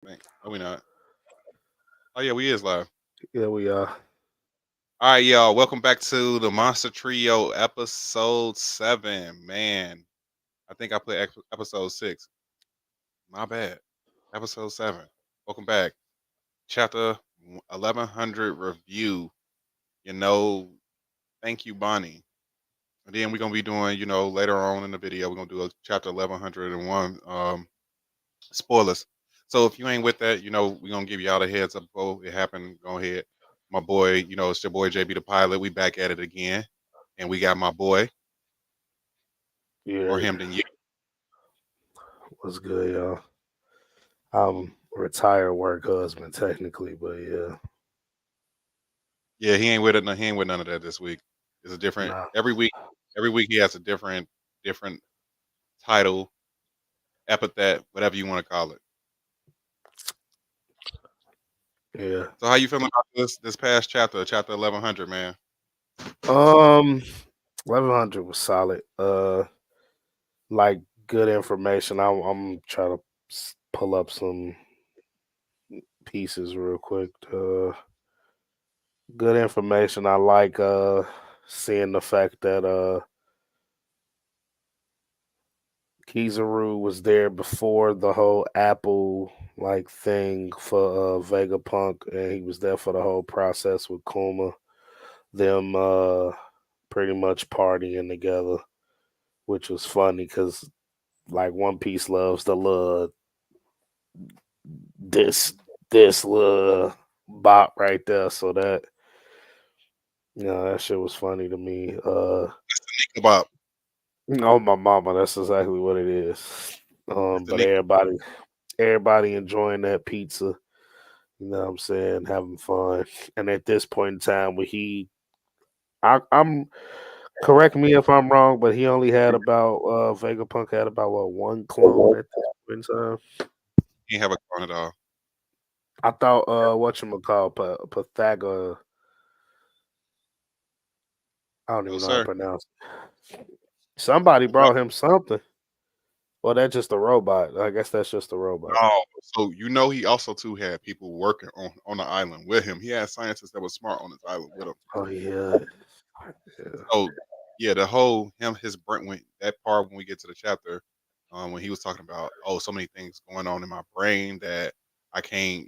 No, we not. Oh yeah, we is live. Yeah, we are. All right, y'all. Welcome back to the Monster Trio, episode 7. Man, I think I put episode 6. My bad. Episode 7. Welcome back. Chapter 1100 review. You know, thank you, Bonnie. And then we're gonna be doing, later on in the video, we're gonna do a chapter 1101 spoilers. So if you ain't with that, we're gonna give y'all the heads up before it happened. Go ahead. My boy, it's your boy JB the pilot. We back at it again. And we got my boy, more Yeah, him than you. what's good, y'all? I'm retired work husband technically, but yeah, Yeah, he ain't with it. He ain't with none of that this week. It's a different nah, every week he has a different title, epithet, whatever you want to call it. yeah. So how you feeling about this past chapter 1100, man? Um, 1100 was solid. Like good information. I'm trying to pull up some pieces real quick. Good information. I like seeing the fact that Kizaru was there before the whole Apple like thing for Vegapunk, and he was there for the whole process with Kuma. Them pretty much partying together, which was funny because like One Piece loves the little this this little bop right there. So that that shit was funny to me. Think about Oh my mama, that's exactly what it is. it's the But Nick. everybody enjoying that pizza. You know what I'm saying? Having fun. And at this point in time, where I'm correct me if I'm wrong, but he only had about Vegapunk had about what one clone at this point in time. He ain't have a clone at all. I thought whatchamacall Pythagor, I don't No even know how to sir. pronounce it. Somebody Right. brought him something. Well, that's just a robot. I guess that's just a robot. No. So he also too had people working on the island with him. He had scientists that was smart on his island with him. Oh yeah. Yeah. So yeah, the whole his brain when that part when we get to the chapter, when he was talking about so many things going on in my brain that I can't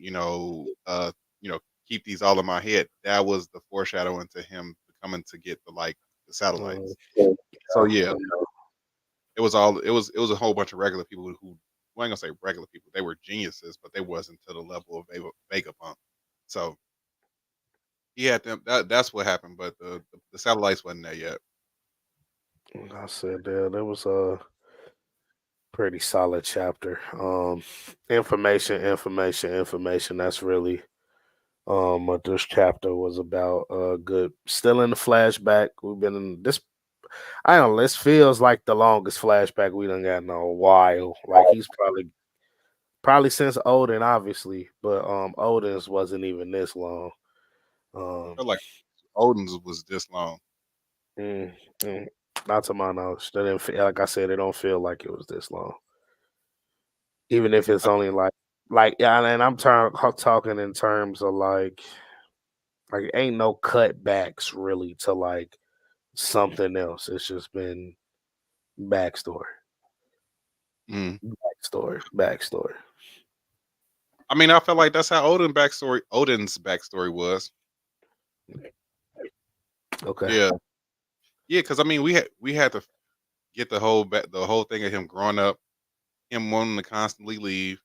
keep these all in my head. That was the foreshadowing to him coming to get the Uh, satellites. So yeah. yeah, it was a whole bunch of regular people who well, I ain't gonna say regular people. They were geniuses, but they wasn't to the level of Vegapunk. So he had them. That's what happened. But the satellites wasn't there yet. I said there was a pretty solid chapter. Information. That's really what this chapter was about. Good. Still in the flashback. We've been in this. I don't know. This feels like the longest flashback we done got in a while. Like he's probably since Odin, obviously, but Odin's wasn't even this long. I Um, felt like Odin's was this long. mm, mm, not to my knowledge. They didn't feel, like I said, it don't feel like it was this long. Even if it's I, only like yeah, and I'm talking in terms of like ain't no cutbacks really to like something else. It's just been backstory, mm. backstory. I mean, I felt like that's how Odin's backstory was. Okay. Yeah, yeah. Because I mean, we had to get the whole thing of him growing up, him wanting to constantly leave,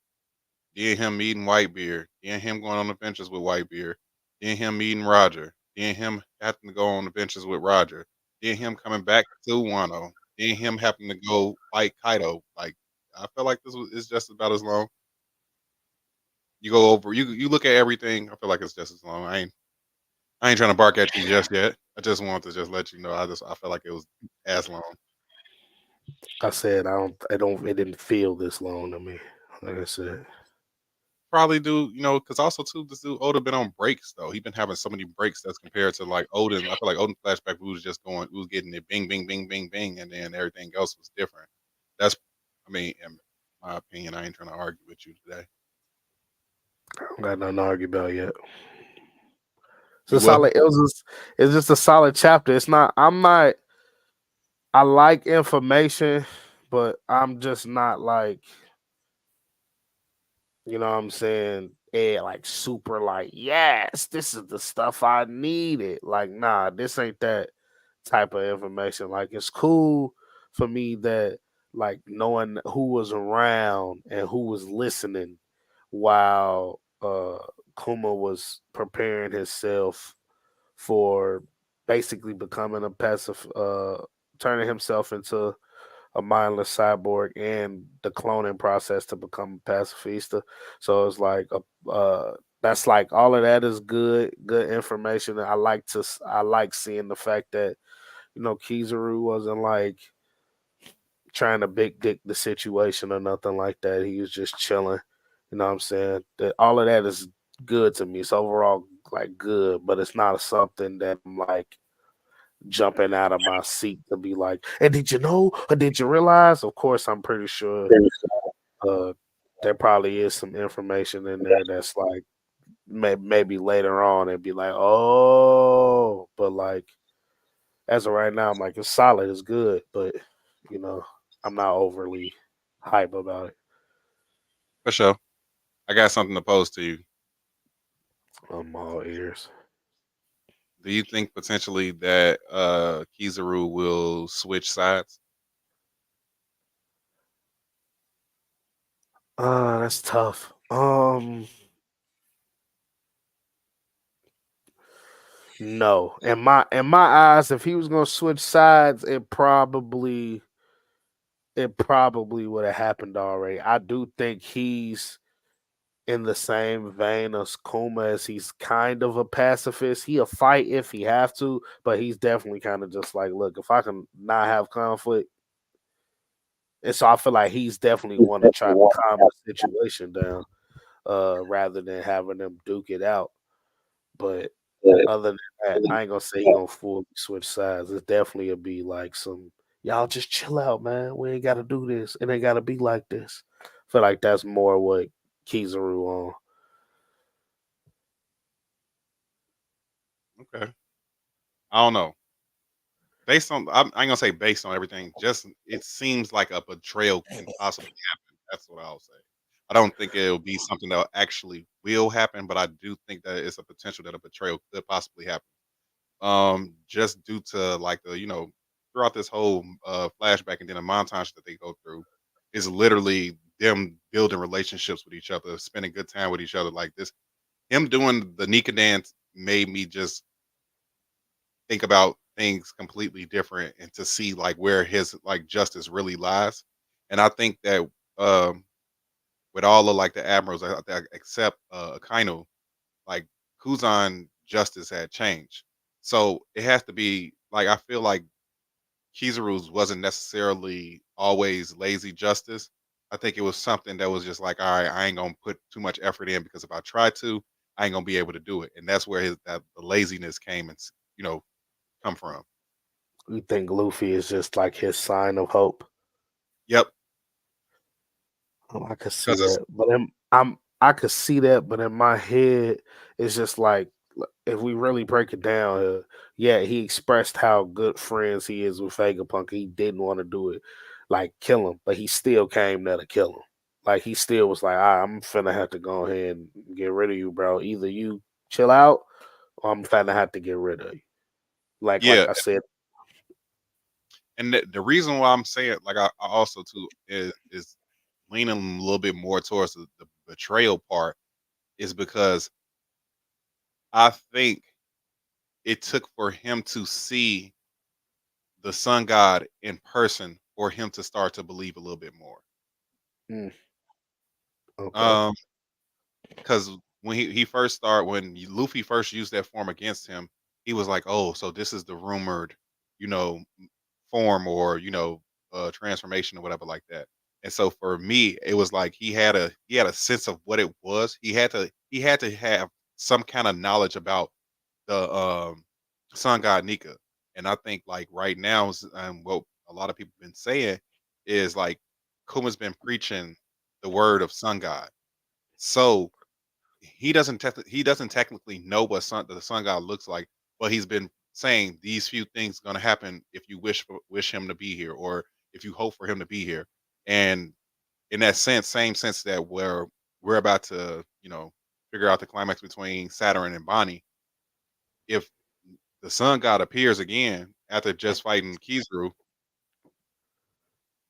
then him meeting Whitebeard, then him going on adventures with Whitebeard, then him meeting Roger, then him having to go on adventures with Roger, then him coming back to Wano, then him having to go fight Kaido. Like I felt like this was is just about as long. You go over you look at everything. I feel like it's just as long. I ain't trying to bark at you just yet. I just wanted to just let you know. I felt like it was as long. I said it didn't feel this long to me. Like I said. Probably do, because also too, this dude Oda been on breaks though. He been having so many breaks that's compared to like Odin. I feel like Odin flashback, we was getting it bing, bing, bing, bing, bing, and then everything else was different. That's, I mean, in my opinion, I ain't trying to argue with you today. I got nothing to argue about yet. It's a You will? solid. It's just a solid chapter. It's not. I'm not. I like information, but I'm just not like, you know what I'm saying? Like super like, yes, this is the stuff I needed. Like, nah, this ain't that type of information. Like, it's cool for me that like knowing who was around and who was listening while Kuma was preparing himself for basically becoming a passive turning himself into a mindless cyborg and the cloning process to become a pacifista. So it's like that's like all of that is good information. I like seeing the fact that Kizaru wasn't like trying to big dick the situation or nothing like that. He was just chilling. You know what I'm saying? That all of that is good to me. It's overall like good, but it's not something that I'm like jumping out of my seat to be like, and did you know or did you realize? Of course, I'm pretty sure uh, there probably is some information in there that's like maybe later on and be like, oh, but like as of right now, I'm like, it's solid, it's good, but you know, I'm not overly hype about it. For sure. I got something to pose to you. I'm all ears. Do you think potentially that Kizaru will switch sides? That's tough. No. In my eyes, if he was gonna switch sides, it probably would have happened already. I do think he's in the same vein as Kuma as he's kind of a pacifist. He'll fight if he have to, but he's definitely kind of just like, look, if I can not have conflict, and so I feel like he's definitely want to try to calm the situation down, rather than having them duke it out. But other than that, I ain't gonna say he gonna fully switch sides. It definitely will be like some y'all just chill out, man. We ain't gotta do this. It ain't gotta be like this. I feel like that's more what Kizaru on. Okay. I don't know. Based on, I ain't gonna say based on everything. Just it seems like a betrayal can possibly happen. That's what I'll say. I don't think it'll be something that actually will happen, but I do think that it's a potential that a betrayal could possibly happen. Just due to like the throughout this whole flashback and then the montage that they go through is literally them building relationships with each other, spending good time with each other. Like this, him doing the Nika dance made me just think about things completely different and to see like where his like justice really lies. And I think that um with all of like the admirals, except Akainu, like Kuzan justice had changed. So it has to be like I feel like Kizaru's wasn't necessarily always lazy justice. I think it was something that was just like, all right, I ain't gonna put too much effort in because if I try to, I ain't gonna be able to do it. And that's where the laziness came and come from. You think Luffy is just like his sign of hope? Yep, Oh, I could see because it's that, but I could see that, but in my head, it's just like if we really break it down, yeah, he expressed how good friends he is with Vegapunk. He didn't want to do it, like kill him, but he still came there to kill him. Like he still was like, I'm finna have to go ahead and get rid of you, bro. Either you chill out, or I'm finna have to get rid of you. Like yeah, I said, and the reason why I'm saying like I also too is leaning a little bit more towards the betrayal part is because I think it took for him to see the sun god in person for him to start to believe a little bit more. mm, okay, Um, because when he first started, when Luffy first used that form against him, he was like, "Oh, so this is the rumored, you know, form or transformation or whatever like that." And so for me, it was like he had a sense of what it was. He had to have some kind of knowledge about the sun god Nika. And I think like right now, what a lot of people been saying is like Kuma's been preaching the word of sun god. So he doesn't technically know what the sun god looks like, but he's been saying these few things going to happen if you wish him to be here, or if you hope for him to be here. And in that sense, same sense that we're about to, figure out the climax between Saturn and Bonnie. If the sun god appears again after just fighting Kizaru,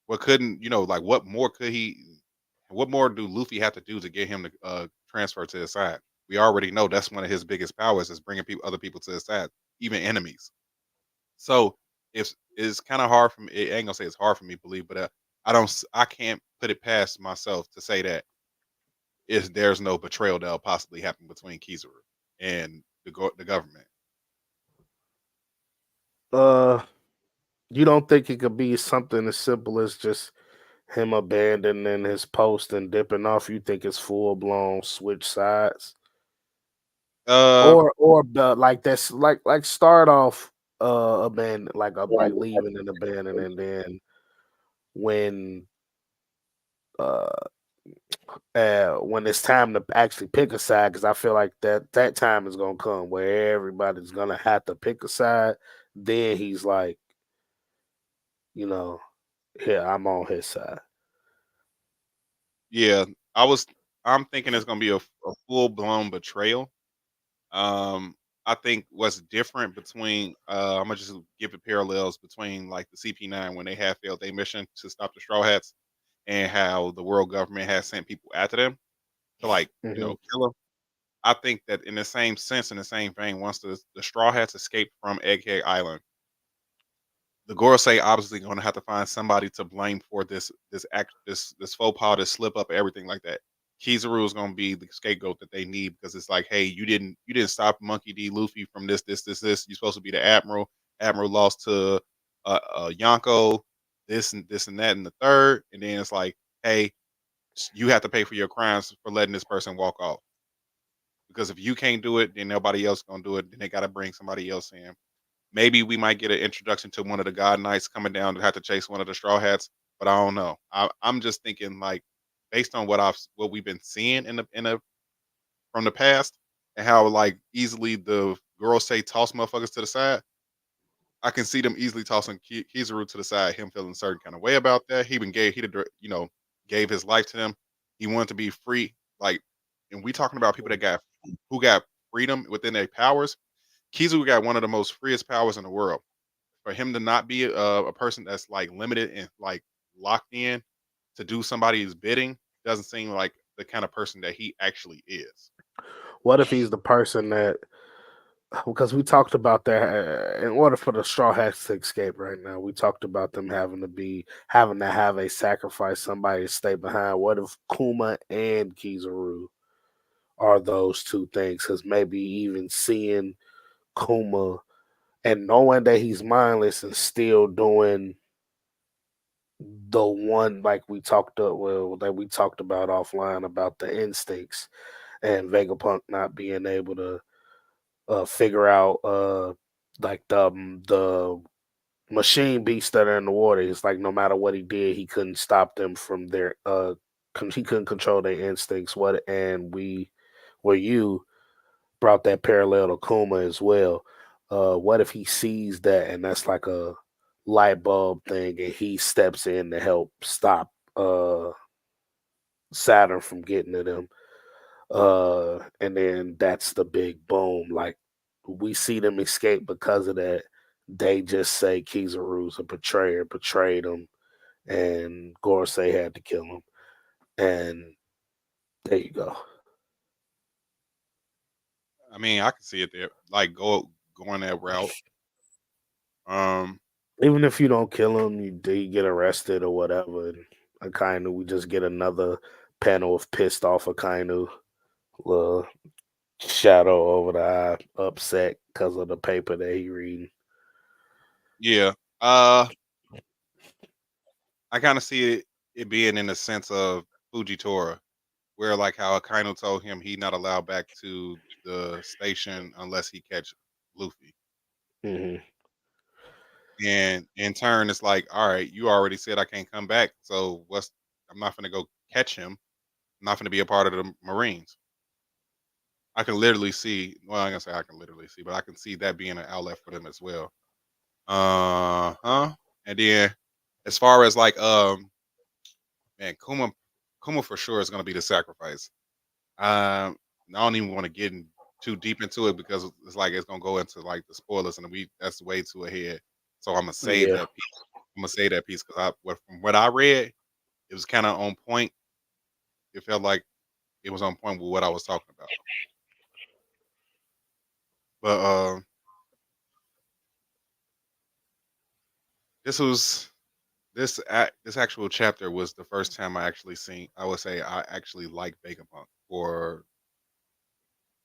like what more do Luffy have to do to get him to transfer to his side? We already know that's one of his biggest powers is bringing other people to his side, even enemies. So it's kind of hard for me. I ain't gonna say it's hard for me to believe, but I can't put it past myself to say that is there's no betrayal that'll possibly happen between Kizaru and the government. Uh, you don't think it could be something as simple as just him abandoning his post and dipping off? You think it's full blown switch sides, Uh, or like that's like start off abandon like leaving and abandoning, and then when uh when it's time to actually pick a side, because I feel like that time is gonna come where everybody's gonna have to pick a side. Then he's like, you know, here I'm on his side. yeah, I'm thinking it's gonna be a full blown betrayal. Um, I think what's different between I'm gonna just give it parallels between like the CP9 when they had failed their mission to stop the Straw Hats, and how the world government has sent people after them to like Hmm. kill them. I think that in the same sense, in the same vein, once the Straw Hats escaped from Egghead Island, the Gorosei obviously going to have to find somebody to blame for this faux pas, this slip up, everything like that. Kizaru is going to be the scapegoat that they need, because it's like, hey, you didn't stop Monkey D. Luffy from this. You're supposed to be the admiral. Admiral lost to Yonko, this and that and the third, and then it's like, hey, you have to pay for your crimes for letting this person walk off. Because if you can't do it, then nobody else gonna do it. Then they got to bring somebody else in. Maybe we might get an introduction to one of the God Knights coming down to have to chase one of the Straw Hats, but I don't know. I'm just thinking, like, based on what we've been seeing in the from the past, and how like easily the girls say toss motherfuckers to the side. I can see them easily tossing Kizaru to the side. Him feeling a certain kind of way about that. He even gave his life to them. He wanted to be free. Like, and we talking about people that got freedom within their powers. Kizaru got one of the most freest powers in the world. For him to not be a person that's like limited and like locked in to do somebody's bidding doesn't seem like the kind of person that he actually is. What if he's the person that, because we talked about that in order for the Straw Hats to escape right now, we talked about them having to have a sacrifice, somebody to stay behind. What if Kuma and Kizaru are those two things? Because maybe even seeing Kuma and knowing that he's mindless and still doing the one like that we talked about offline about the instincts, and Vegapunk not being able to figure out like the machine beasts that are in the water. It's like no matter what he did, he couldn't stop them from their he couldn't control their instincts. Where you brought that parallel to Kuma as well. What if he sees that and that's like a light bulb thing, and he steps in to help stop Saturn from getting to them? And then that's the big boom. Like we see them escape because of that. They just say Kizaru's a betrayer, betrayed him, and Gorosei had to kill him. And there you go. I mean, I can see it there, like going that route. Um, Even if you don't kill him, you get arrested or whatever. And Akainu, we just get another panel of pissed off Akainu, little shadow over the eye, upset because of the paper that he reading. yeah. Uh, I kind of see it being in the sense of Fujitora, where like how Akainu told him he not allowed back to the station unless he catch Luffy. Hmm. And in turn, it's like, all right, you already said I can't come back, so I'm not gonna go catch him. I'm not gonna be a part of the Marines. I can literally see. Well, I'm gonna say I can literally see, but I can see that being an outlet for them as well. Huh. And then as far as like man, Kuma for sure is gonna be the sacrifice. I don't even want to get too deep into it because it's like it's gonna go into like the spoilers, and that's way too ahead. So I'm gonna save Yeah. that piece. I'm gonna save that piece because from what I read, it was kind of on point. It felt like it was on point with what I was talking about. But this was this actual chapter was the first time I actually seen. I would say I actually like Vegapunk, or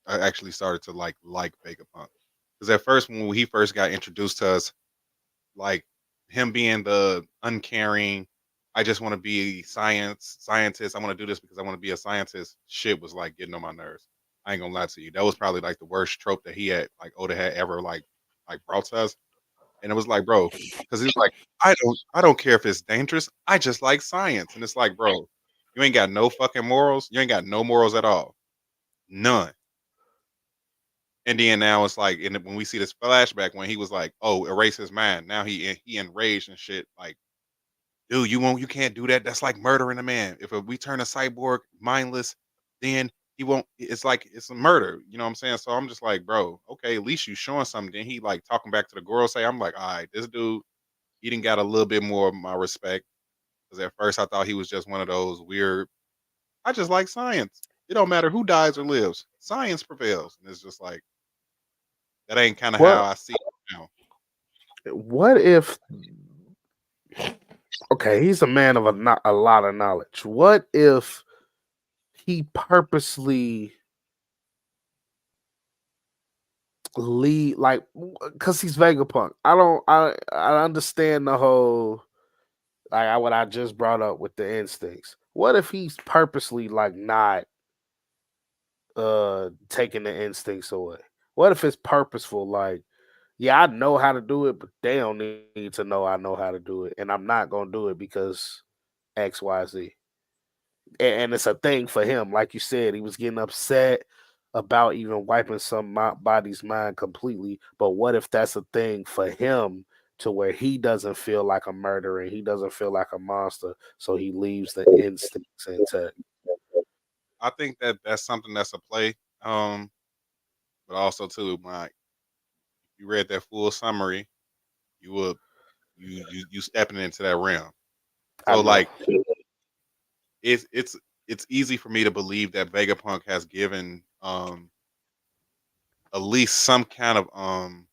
I actually started to like Vegapunk because at first when he first got introduced to us, like him being the uncaring, I just want to be scientist. I want to do this because I want to be a scientist. Shit was like getting on my nerves. I ain't gonna lie to you. That was probably like the worst trope that he had, like Oda had ever like brought to us. And it was like, bro, because he's like, I don't care if it's dangerous. I just like science. And it's like, bro, you ain't got no fucking morals. You ain't got no morals at all. None. And then now it's like, and when we see this flashback when he was like, "Oh, erase his mind." Now he enraged and shit. Like, dude, you can't do that. That's like murdering a man. If we turn a cyborg mindless, then he won't. It's like it's a murder. You know what I'm saying? So I'm just like, bro, okay, at least you showing something. Then he like talking back to the girl. Say, I'm like, all right, this dude, he didn't got a little bit more of my respect. Because at first I thought he was just one of those weird. I just like science. It don't matter who dies or lives. Science prevails, and it's just like that ain't kind of how What I see it now. what if okay, he's a man of a lot of knowledge. What if he purposely lead like because he's Vegapunk? I understand the whole what I just brought up with the instincts. What if he's purposely like not taking the instincts away? What if it's purposeful? Like, yeah, I know how to do it, but they don't need to know I know how to do it, and I'm not gonna do it because XYZ. And it's a thing for him. Like you said, he was getting upset about even wiping somebody's mind completely. But what if that's a thing for him to where he doesn't feel like a murderer, he doesn't feel like a monster, so he leaves the instincts intact? I think that that's something that's a play. But also too, my you read that full summary, you will you stepping into that realm. I So know. like it's it's it's easy for me to believe that Vegapunk has given at least some kind of um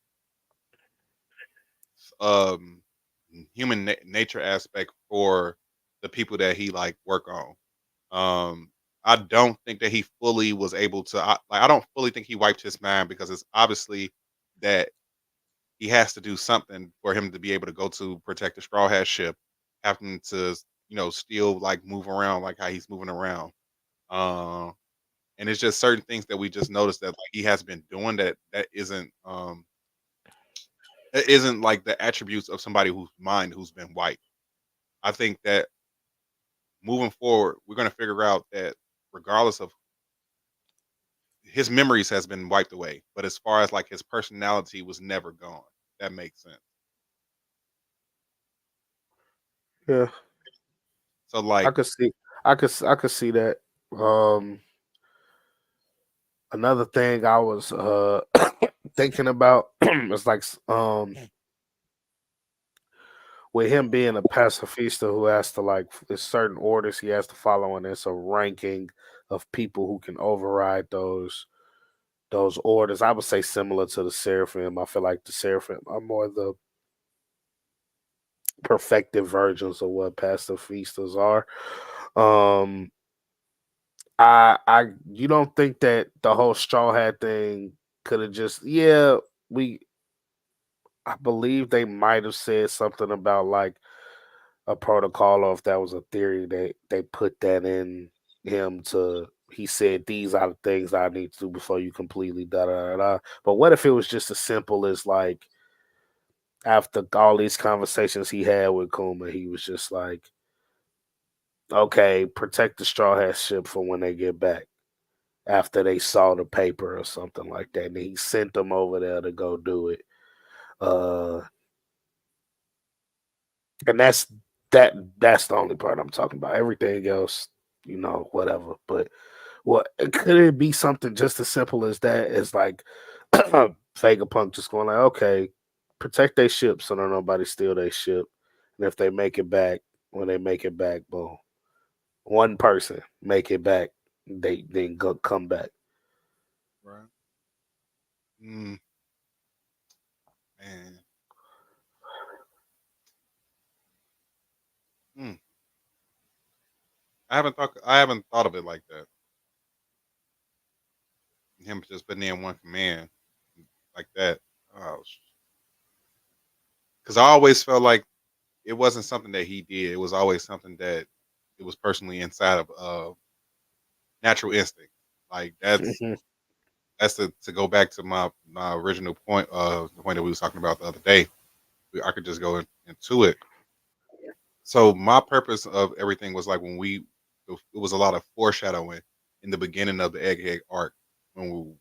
human nature aspect for the people that he like work on. I don't think that he fully was able to. I don't fully think he wiped his mind because it's obviously that he has to do something for him to be able to go to protect the Straw Hat ship, having to still like move around like how he's moving around. Um, and it's just certain things that we just noticed that like he has been doing that isn't like the attributes of somebody whose mind who's been wiped. I think that moving forward, we're gonna figure out that regardless of his memories has been wiped away, but as far as like his personality was never gone. That makes sense. Yeah, So I like could see, I could see that. Um, Another thing I was thinking about is like with him being a pacifista who has to like there's certain orders he has to follow, and there's a ranking of people who can override those orders. I would say similar to the Seraphim. I feel like the Seraphim are more the perfected versions of what pacifistas are. Um, I you don't think that the whole straw hat thing could have just we I believe they might have said something about like a protocol, or if that was a theory, they put that in him to he said these are the things I need to do before you completely da da da. Da. But what if it was just as simple as like after all these conversations he had with Kuma, he was just like, okay, protect the Straw Hat ship for when they get back. after they saw the paper or something like that. And he sent them over there to go do it. Uh, and that's the only part I'm talking about. Everything else, whatever. But could it be something just as simple as that? It's like Vegapunk just going like, okay, protect their ship so don't nobody steal their ship. And if they make it back, when they make it back, boom, one person make it back, they then go come back. Right. Mm, man. Mm. I haven't thought of it like that. Him just putting in one command like that. Oh, because I always felt like it wasn't something that he did. It was always something that it was personally inside of natural instinct. Like that's to go back to my original point, the point that we was talking about the other day. I could just go into it. So my purpose of everything was like it was a lot of foreshadowing in the beginning of the Egghead arc when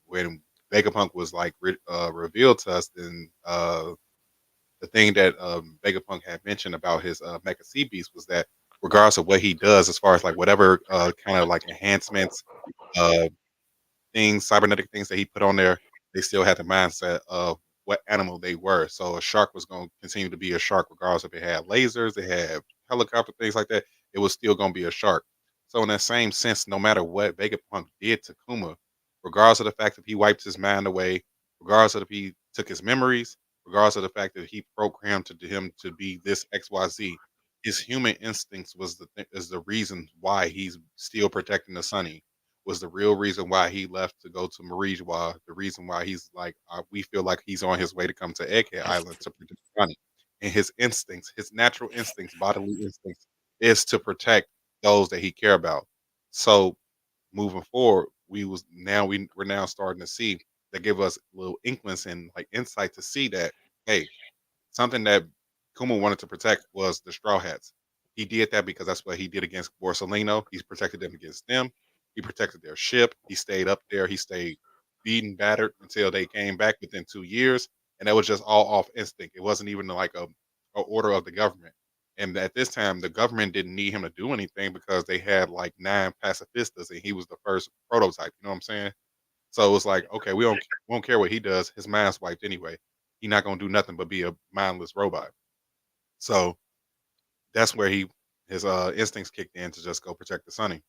Vegapunk was like revealed to us. Then the thing that Vegapunk had mentioned about his Mecha Sea Beast was that regardless of what he does, as far as like whatever kind of like enhancements, uh, things, cybernetic things that he put on there, they still had the mindset of what animal they were. So a shark was going to continue to be a shark, regardless if it had lasers, it had helicopter things like that. It was still going to be a shark. So in that same sense, no matter what Vegapunk did to Kuma, regardless of the fact that he wiped his mind away, regardless of if he took his memories, regardless of the fact that he programmed to him to be this XYZ, his human instincts is the reason why he's still protecting the Sunny, was the real reason why he left to go to Marijois, the reason why he's like, we feel like he's on his way to come to Egghead Island to protect Johnny. And his instincts, his natural instincts, bodily instincts, is to protect those that he care about. So moving forward, we're now starting to see that give us little inklings and like insight to see that, hey, something that Kuma wanted to protect was the Straw Hats. He did that because that's what he did against Borsalino. He's protected them against them. He protected their ship. He stayed up there. He stayed beaten, battered until they came back within 2 years. And that was just all off instinct. It wasn't even like a order of the government. And at this time, the government didn't need him to do anything because they had like 9 pacifistas and he was the first prototype. You know what I'm saying? So it was like, okay, we don't care what he does. His mind's wiped anyway. He's not gonna do nothing but be a mindless robot. So that's where his instincts kicked in to just go protect the Sunny.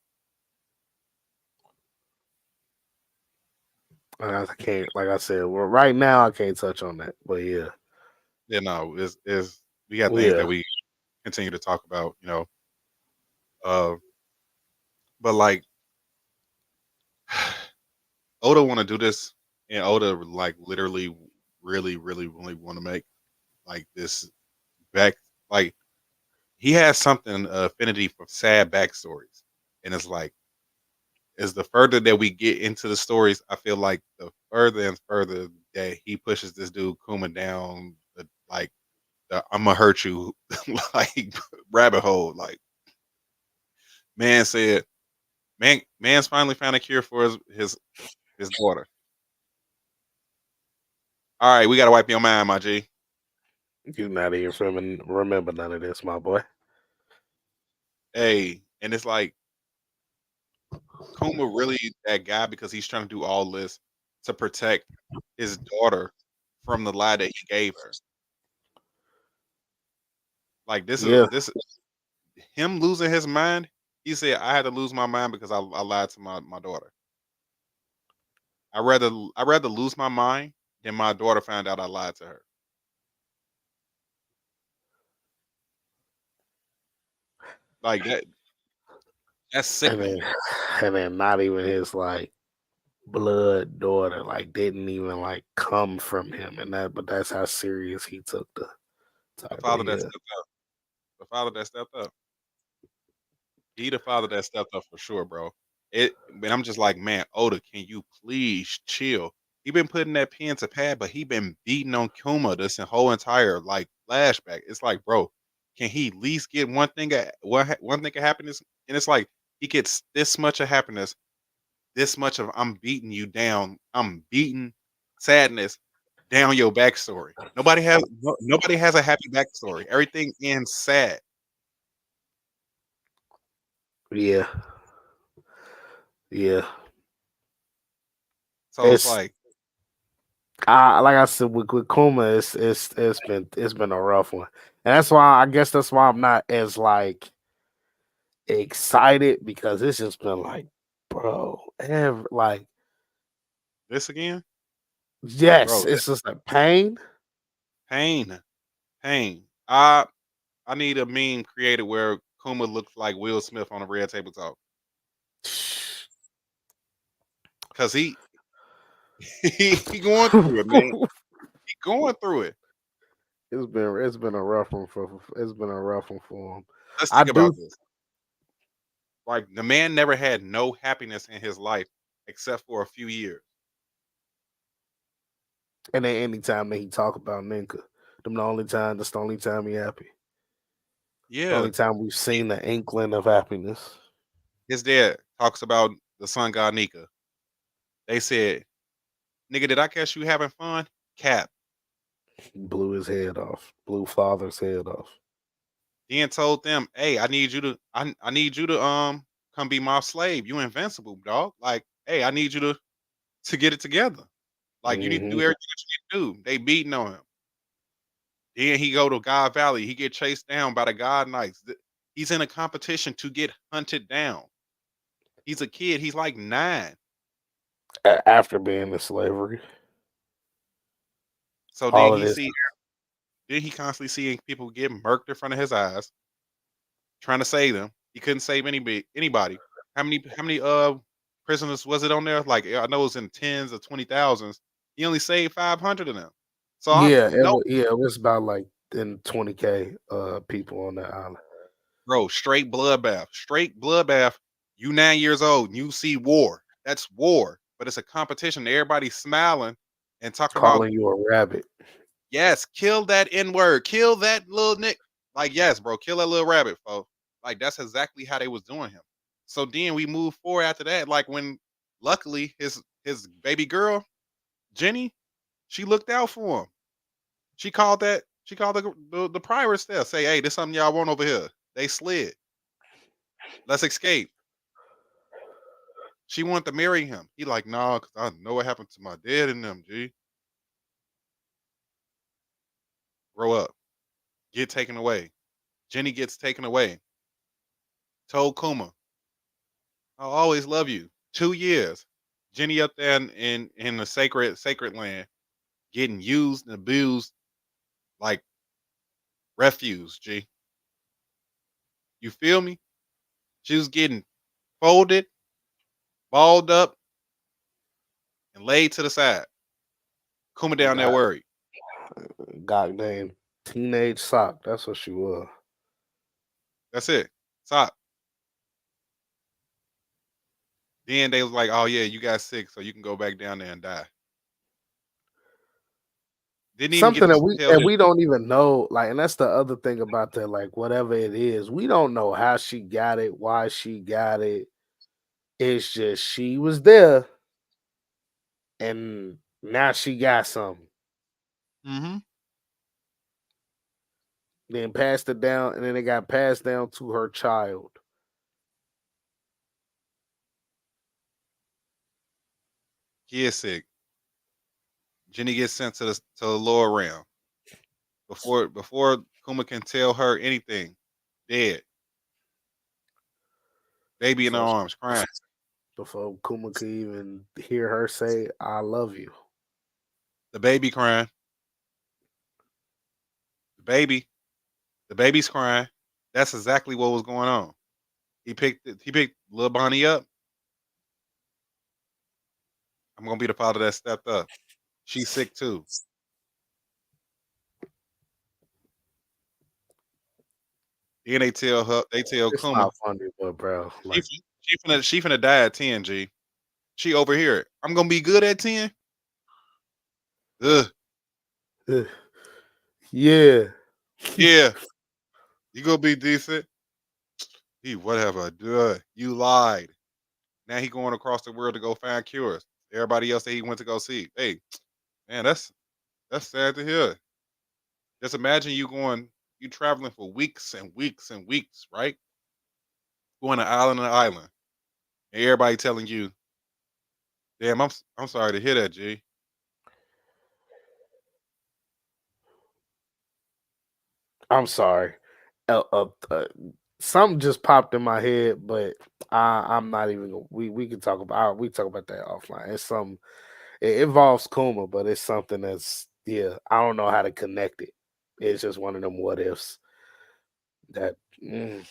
I can't, like I said, well, right now I can't touch on that. But yeah, You know, is we got things that yeah, we continue to talk about, Uh, but like Oda want to do this, and Oda like literally, really, really, really want to make like this back. Like he has something affinity for sad backstories, and it's like as the further that we get into the stories, I feel like the further and further that he pushes this dude Kuma down the like the I'm gonna hurt you like rabbit hole. Like man said, man's finally found a cure for his daughter. All right, we gotta wipe your mind, my G. you're not even remember none of this, my boy. Hey, and it's like Kuma really that guy because he's trying to do all this to protect his daughter from the lie that he gave her. Like Yeah, this is him losing his mind. He said, "I had to lose my mind because I lied to my daughter. I rather lose my mind than my daughter found out I lied to her. Like that's and then sickening. and then not even his like blood daughter like didn't even like come from him, and but that's how serious he took the The title. father that Yeah, stepped up. The father that stepped up. He the father that stepped up for sure, bro. But I'm just like, man, Oda, can you please chill? He been putting that pen to pad, but he been beating on Kuma this whole entire like flashback. It's like, bro, can he at least get one thing of happiness? And it's like he gets this much of happiness this much of I'm beating you down. I'm beating sadness down your backstory. Nobody has a happy backstory. Everything ends sad. Yeah, yeah. So it's It's like like I said with Kuma, it's been a rough one, and that's why I guess that's why I'm not as like excited because it's just been like, bro, like this again, yes, bro. it's just like pain. Pain, pain. I need a meme created where Kuma looks like Will Smith on a Red Table Talk because he going through it, man. He going through it. It's been a rough one for it's been a rough one for him. Let's I think about do, this. Like the man never had no happiness in his life except for a few years. and then anytime that he talk about Ninka, them the only time that's the only time he happy. The Yeah, only time we've seen the inkling of happiness. his dad talks about the sun god Nika. They said, "Nigga, did I catch you having fun?" Cap. He blew his head off, blew father's head off. Then told them, "Hey, I need you to come be my slave. You invincible, dog. Like, hey, I need you to get it together. Like, you need to do Hmm. everything that you need to do." They beating on him. Then he go to God Valley. He get chased down by the God Knights. He's in a competition to get hunted down. He's a kid. He's like 9. After being in slavery, So all of this. then he constantly seeing people get murked in front of his eyes, trying to save them. He couldn't save anybody. How many prisoners was it on there? Like I know it was in tens of 20,000s. He only saved 500 of them. So I Yeah, no, it was about like in 20K people on that island. bro, straight bloodbath. You 9 years old, and you see war. That's war, but it's a competition. Everybody's smiling and talking about Calling you a rabbit. yes, kill that N word, kill that little Nick. Like yes, bro, kill that little rabbit, folks. Like that's exactly how they was doing him. So then we move forward after that. Like when luckily his baby girl Jenny, she looked out for him. She called the prioress there. Say, hey, this something y'all want over here. They slid. Let's escape. She wanted to marry him. He like, nah, cause I know what happened to my dad and them. G, grow up. Get taken away. Jenny gets taken away. Told Kuma, I'll always love you. 2 years. Jenny up there in the sacred land, getting used and abused like refuse. G, you feel me? She was getting folded, balled up, and laid to the side. Kuma down there God, worried. goddamn teenage sock. That's what she was. That's it. Stop. Then they was like, "Oh yeah, you got sick, so you can go back down there and die." Didn't even get Something to tell that him. we don't even know, like, and that's the other thing about that, like, whatever it is, we don't know how she got it, why she got it. It's just she was there, and now she got something. Mm-hmm. Then passed it down, and then it got passed down to her child. He is sick. Jenny gets sent to the lower realm before Kuma can tell her anything. Dead. Baby in her Before arms, crying. before Kuma could even hear her say, "I love you." The baby crying. The baby. The baby's crying. That's exactly what was going on. He picked little Bonnie up. I'm gonna be the father that stepped up. She's sick too. Then they tell It's Kuma, not funny, but bro, she like, she finna die at 10, G. She over here. I'm gonna be good at 10. Ugh. yeah, Yeah. You gonna be decent. What have I done? You lied. Now he going across the world to go find cures. Everybody else that he went to go see. Hey, man, that's sad to hear. Just imagine you traveling for weeks and weeks and weeks, right? Going to island to island, and everybody telling you, "Damn, I'm sorry to hear that, G." I'm sorry. Uh, uh, uh, Something just popped in my head, but I'm not even. We can talk about we talk about that offline. It's some. It involves Kuma, but it's something that's yeah. I don't know how to connect it. It's just one of them what ifs that mm,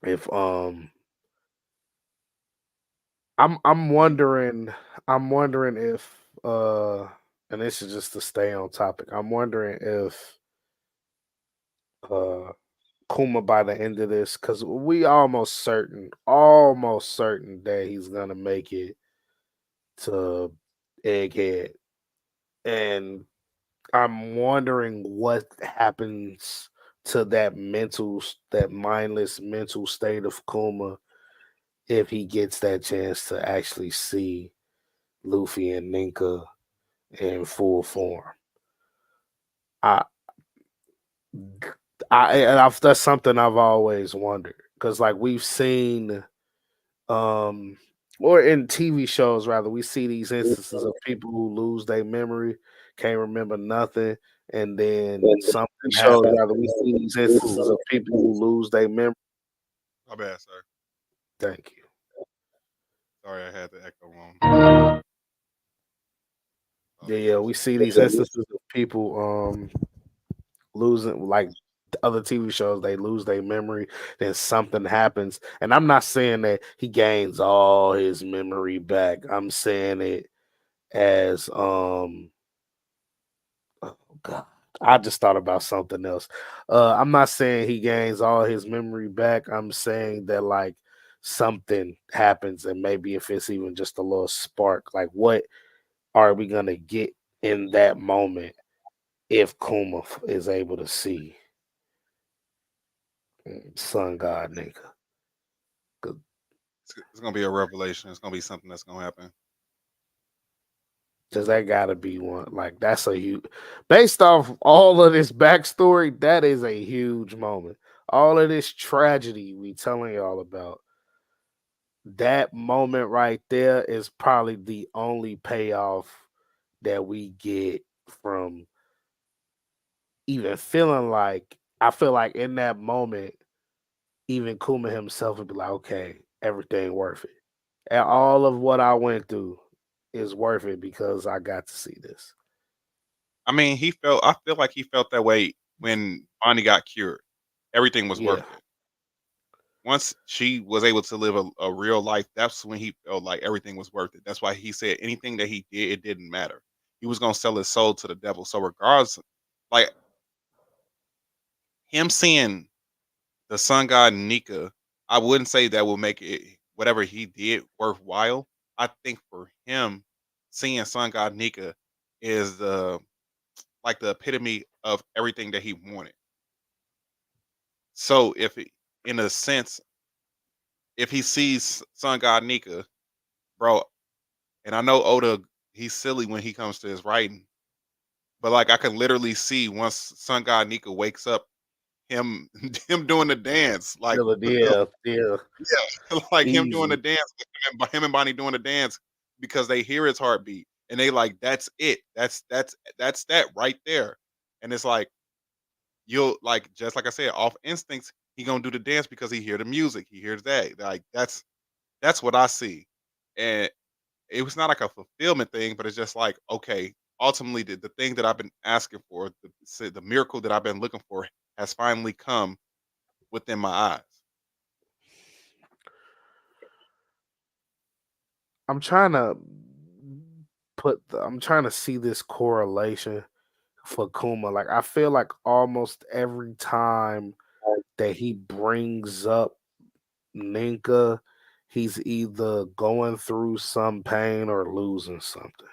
if I'm wondering if and this is just to stay on topic. I'm wondering if uh Kuma by the end of this, because we almost certain that he's gonna make it to Egghead. And I'm wondering what happens to that mindless mental state of Kuma if he gets that chance to actually see Luffy and Ninka in full form. I, that's something I've always wondered because, like, we've seen, um, or in TV shows rather, we see these instances of people who lose their memory, can't remember nothing, and then something shows rather we see these instances of people who lose their memory. My bad, sir. Thank you. Sorry, I had the echo on. Yeah, yeah, we see these instances of people losing like other TV shows, they lose their memory, then something happens. And I'm not saying that he gains all his memory back. I'm saying it as oh god. I just thought about something else. I'm not saying he gains all his memory back. I'm saying that like something happens, and maybe if it's even just a little spark, like what are we gonna get in that moment if Kuma is able to see Sun God nigga? It's gonna be a revelation. It's gonna be something that's gonna happen. Cause that gotta be one. Like that's a huge, based off all of this backstory, that is a huge moment. All of this tragedy we telling y'all about, that moment right there is probably the only payoff that we get from even feeling like I feel like in that moment, even Kuma himself would be like, okay, everything worth it. And all of what I went through is worth it because I got to see this. I mean, I feel like he felt that way when Bonnie got cured. Everything was Yeah. worth it. Once she was able to live a real life, that's when he felt like everything was worth it. That's why he said anything that he did, it didn't matter. He was gonna sell his soul to the devil. So regardless, like him seeing the sun god Nika, I wouldn't say that will make it whatever he did worthwhile. I think for him, seeing sun god Nika is the epitome of everything that he wanted. So in a sense, if he sees sun god Nika, bro, and I know Oda, he's silly when he comes to his writing, but like I can literally see once sun god Nika wakes up, him him doing the dance, like with the Yeah, yeah, yeah, like him doing the easy. dance, him and Bonnie doing the dance because they hear his heartbeat and they like that's it, that's that right there, and it's like you'll like just like I said, off instincts, he gonna do the dance because he hear the music, he hears that, like that's what I see, and it was not like a fulfillment thing, but it's just like okay, ultimately the thing that I've been asking for, the miracle that I've been looking for, has finally come within my eyes. I'm trying to I'm trying to see this correlation for Kuma. Like I feel like almost every time that he brings up Ninka, he's either going through some pain or losing something.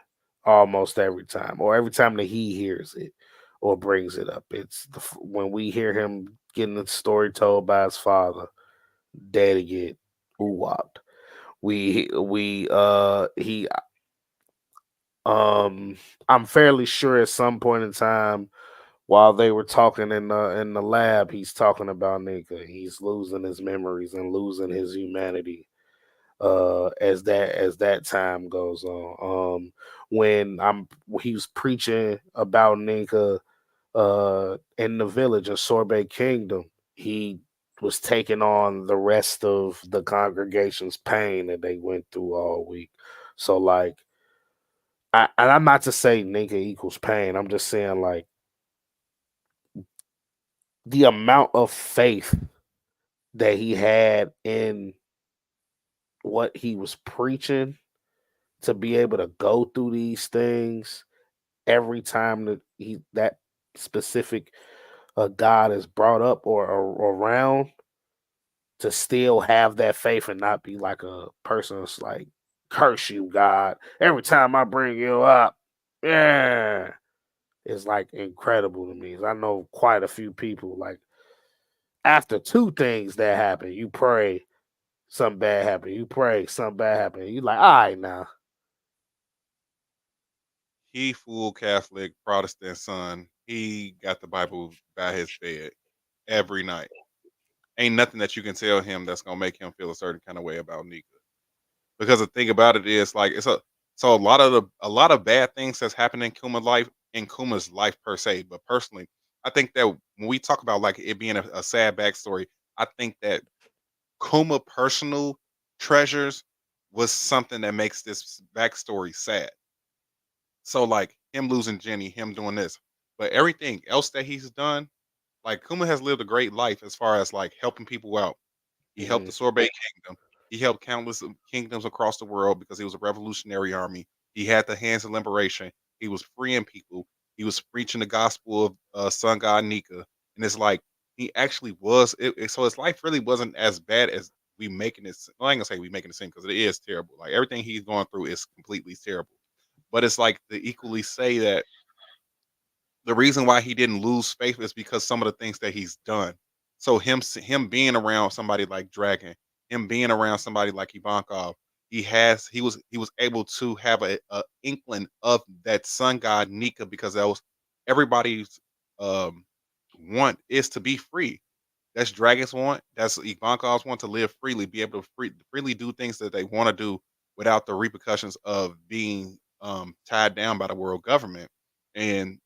Almost every time, or every time that he hears it or brings it up, it's when we hear him getting the story told by his father. Daddy get ooh-wopped. He um I'm fairly sure at some point in time while they were talking in the lab, he's talking about Nika. He's losing his memories and losing his humanity as that time goes on. When he was preaching about Nika in the village in Sorbet Kingdom, he was taking on the rest of the congregation's pain that they went through all week. So like and I'm not to say Nika equals pain. I'm just saying like the amount of faith that he had in what he was preaching to be able to go through these things every time that that specific God is brought up or around, to still have that faith and not be like a person that's like, curse you, God. Every time I bring you up, yeah. It's like incredible to me. I know quite a few people like after two things that happen, you pray something bad happen. You pray something bad happen. You like, all right now. He full Catholic Protestant son. He got the Bible by his bed every night. Ain't nothing that you can tell him that's gonna make him feel a certain kind of way about Nika. Because the thing about it is, like, it's a so a lot of bad things that's happened in Kuma's life per se. But personally, I think that when we talk about like it being a sad backstory, I think that Kuma personal treasures was something that makes this backstory sad. So like him losing Jenny, him doing this, but everything else that he's done, like Kuma has lived a great life as far as like helping people out. He helped Hmm. the Sorbet Kingdom. He helped countless kingdoms across the world because he was a revolutionary army. He had the hands of liberation. He was freeing people. He was preaching the gospel of Sun God Nika, and it's like he actually was. So his life really wasn't as bad as we making it. Well, I ain't gonna say we making it seem because it is terrible. Like everything he's going through is completely terrible. But it's like to equally say that the reason why he didn't lose faith is because some of the things that he's done. So him being around somebody like Dragon, him being around somebody like Ivankov, he was able to have a inkling of that sun god Nika because that was everybody's um want is to be free. That's Dragon's want. That's Ivankov's want to live freely, be able to freely do things that they want to do without the repercussions of being tied down by the world government. And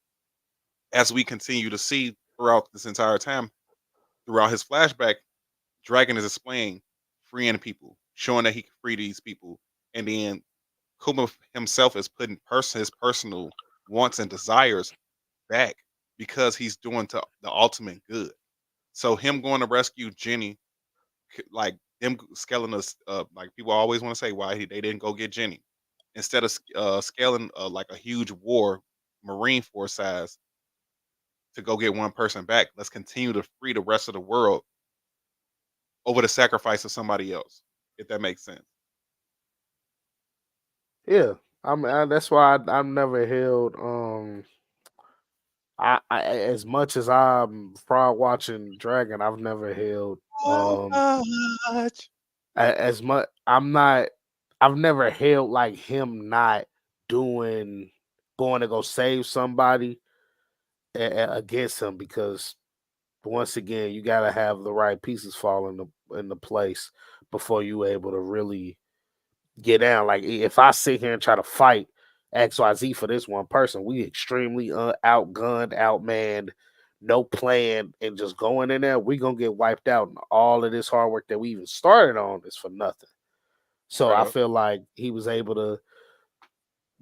as we continue to see throughout this entire time, throughout his flashback, Dragon is displaying freeing people, showing that he can free these people, and then Kuma himself is putting his personal wants and desires back because he's doing to the ultimate good. So him going to rescue Jenny, like them scaling us, like people always want to say why they didn't go get Jenny instead of scaling like a huge war, Marine Force size to go get one person back. Let's continue to free the rest of the world over the sacrifice of somebody else, if that makes sense. Yeah. That's why I've never held I as much as I'm proud watching Dragon, I've never held So much. as much I've never held like him not doing going to go save somebody against him because once again you got to have the right pieces fall into place before you able to really get down. Like if I sit here and try to fight XYZ for this one person, we extremely outgunned, outmanned, no plan, and just going in there, we gonna get wiped out. And all of this hard work that we even started on is for nothing. So Straight I up. feel like he was able to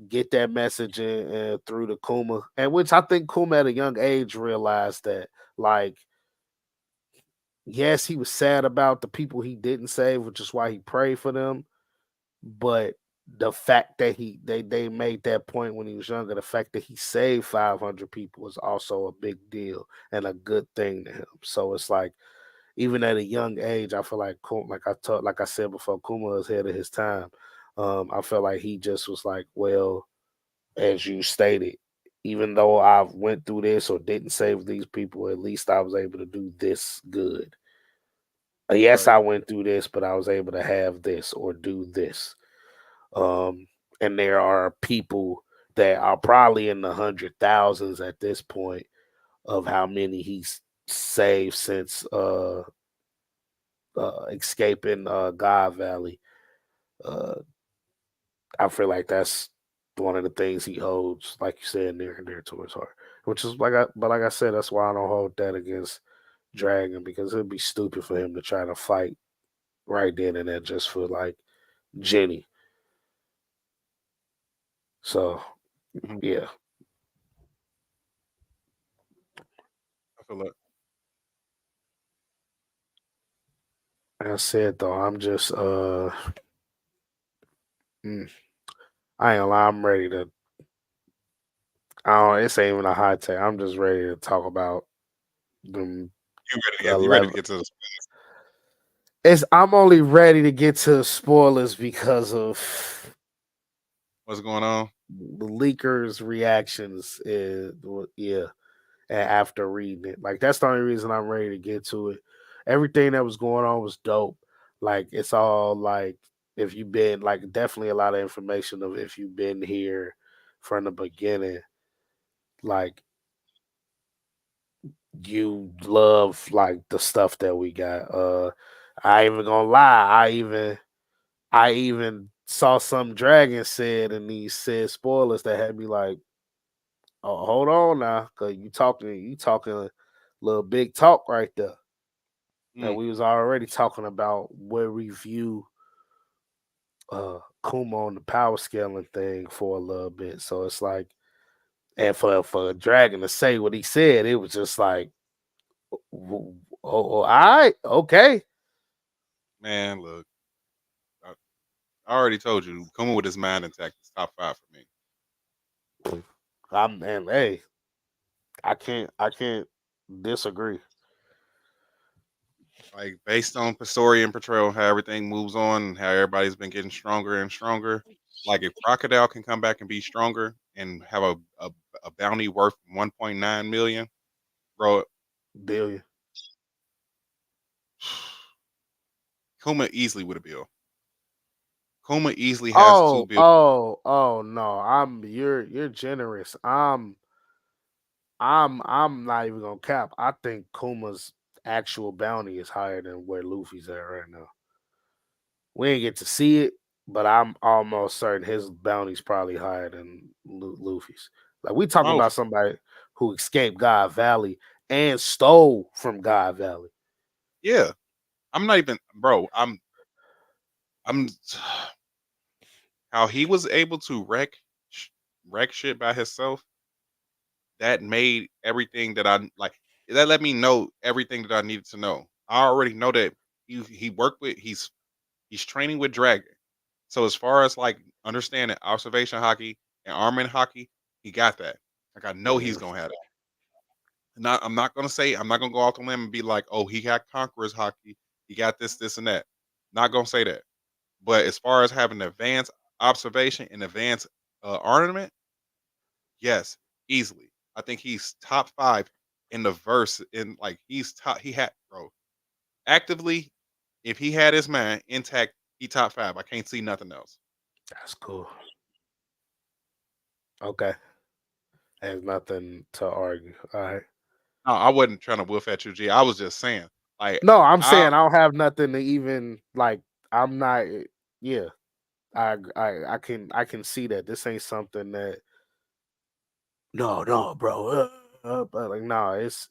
get that message in through the Kuma, and which I think Kuma at a young age realized that, like, yes, he was sad about the people he didn't save, which is why he prayed for them. But the fact that they made that point when he was younger, the fact that he saved 500 people is also a big deal and a good thing to him. So it's like even at a young age, I feel like like I said before, Kuma is ahead of his time. I felt like he just was like, well, as you stated. even though I went through this or didn't save these people, at least I was able to do this good. Yes, Right. I went through this, but I was able to have this or do this. Um, and there are people that are probably in the hundred thousands at this point of how many he's saved since escaping God Valley. Uh, I feel like that's one of the things he holds, like you said, near and dear to his heart. Which is like I said, that's why I don't hold that against Dragon because it'd be stupid for him to try to fight right then and there just for like Jenny. So Mhm. yeah, I feel like like I said though, I'm just mm, I ain't gonna lie, I'm ready to. I don't. It's ain't even a hot take. I'm just ready to talk about them you ready to 11. get to this. It's I'm only ready to get to spoilers because of What's going on? the leakers' reactions. Yeah, after reading it, like that's the only reason I'm ready to get to it. Everything that was going on was dope. Like it's all like if you've been like definitely a lot of information of if you've been here from the beginning, like you love like the stuff that we got. I ain't even gonna lie, I even saw some dragon said in these said spoilers that had me like, oh, hold on now, cause you talking a little big talk right there. And Mm, we was already talking about where we view Kuma on the power scaling thing for a little bit. So it's like, and for Dragon to say what he said, it was just like, all right, okay. man, look, I, I already told you, coming with his mind intact is top 5 for me. I'm and hey, I can't disagree. Like based on story and portrayal, how everything moves on, and how everybody's been getting stronger and stronger. Like if Crocodile can come back and be stronger and have a bounty worth 1.9 million, bro, Billion. Kuma easily with a bill. Kuma easily has two Oh, bills. oh, oh no. You're generous. I'm not even gonna cap. I think Kuma's actual bounty is higher than where Luffy's at right now. We ain't get to see it, but I'm almost certain his bounty's probably higher than Luffy's. Like we talking Oh about somebody who escaped God Valley and stole from God Valley. yeah, I'm not even, bro. I'm how he was able to wreck shit by himself. That made everything that I like. That let me know everything that I needed to know. I already know that he worked with he's training with Dragon. So as far as like understanding observation hockey and armament hockey, he got that. Like I know he's Mhm. gonna have that. I'm not gonna say I'm not gonna go off the limb and be like, oh, he got conquerors hockey, he got this, and that. Not gonna say that. But as far as having advanced observation and advanced armament, yes, easily. I think he's top 5 in the verse. In like he's top. He had bro actively. If he had his mind intact, he top 5. I can't see nothing else. That's cool. Okay. There's nothing to argue. All right. No, I wasn't trying to wolf at you, G. I was just saying, like, No, I'm I saying I don't have nothing to even like. I'm not. Yeah, I can see that this ain't something that. No, no, bro. But like, no, it's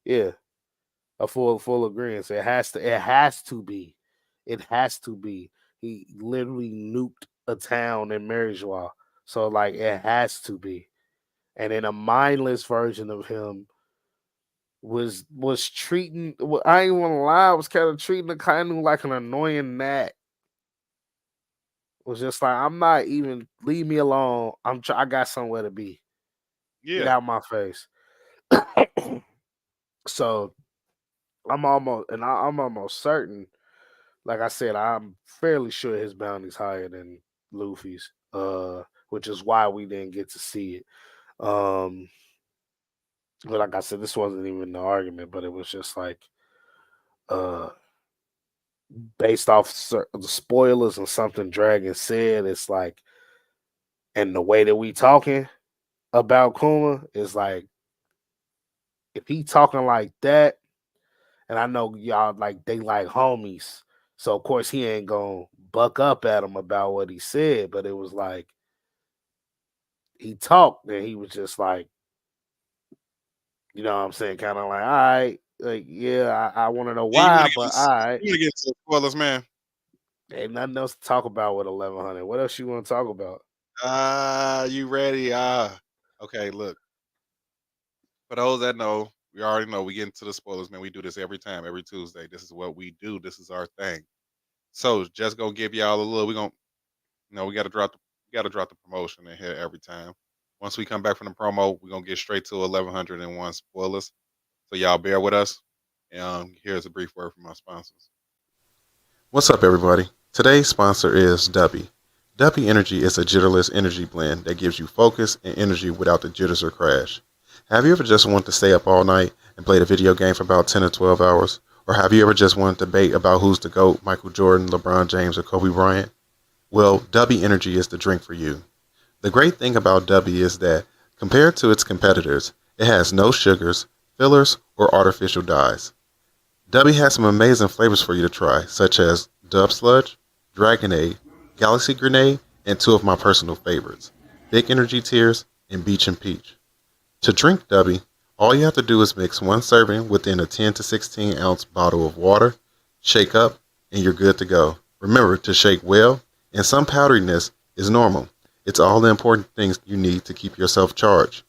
yeah, a full agreement. It has to be. He literally nuked a town in Maryjois, so like it has to be. And then a mindless version of him was treating. I ain't want to lie. Was kind of treating the kind of like an annoying gnat. Was just like I'm not even leave me alone. I got somewhere to be. Get yeah, out my face. So I'm almost certain. Like I said, I'm fairly sure his bounty's higher than Luffy's. Which is why we didn't get to see it. Um, but like I said, this wasn't even the argument, but it was just like uh based off the spoilers and something Dragon said. It's like, and the way that we talking about Kuma is like, if he talking like that, and I know y'all like they like homies, so of course he ain't gonna buck up at him about what he said, but it was like he talked and he was just like, you know what I'm saying, kind of like, all right, like yeah, I want to know Yeah, you want why, to but get all right, you want to get to the spoilers, man. ain't nothing else to talk about with 1100. What else you want to talk about? You ready? Okay. Look, for those that know, we already know we get into the spoilers, man. We do this every time, every Tuesday. This is what we do. This is our thing. So just gonna give y'all a little. We gonna, we gotta drop the promotion in here every time. Once we come back from the promo, we're gonna get straight to 1101 spoilers. So y'all bear with us. Here's a brief word from our sponsors. What's up, everybody? Today's sponsor is Dubby. Dubby Energy is a jitterless energy blend that gives you focus and energy without the jitters or crash. Have you ever just wanted to stay up all night and play a video game for about 10 or 12 hours? Or have you ever just wanted to debate about who's the GOAT, Michael Jordan, LeBron James, or Kobe Bryant? Well, Dubby Energy is the drink for you. The great thing about Dubby is that, compared to its competitors, it has no sugars, fillers, or artificial dyes. Dubby has some amazing flavors for you to try, such as Dub Sludge, Dragonade, Galaxy Grenade, and two of my personal favorites, Big Energy Tears and Beach and Peach. To drink Dubby, all you have to do is mix one serving within a 10 to 16 ounce bottle of water, shake up, and you're good to go. Remember to shake well, and some powderiness is normal. It's all the important things you need to keep yourself charged.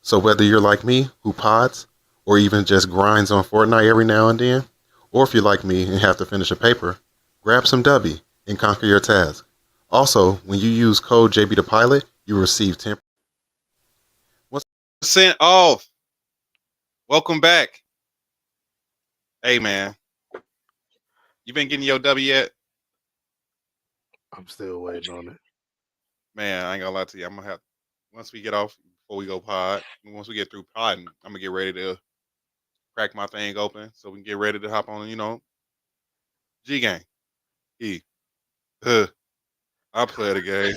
So whether you're like me, who pods, or even just grinds on Fortnite every now and then, or if you're like me and have to finish a paper, grab some Dubby and conquer your task. Also, when you use code JB the Pilot, you receive 10% off. Welcome back. Hey man, you been getting your W yet? I'm still waiting on it. Man, I ain't gonna lie to you. I'm gonna have, once we get off, before we go pod, once we get through podding, I'm gonna get ready to crack my thing open so we can get ready to hop on, G Gang. E. I play the game.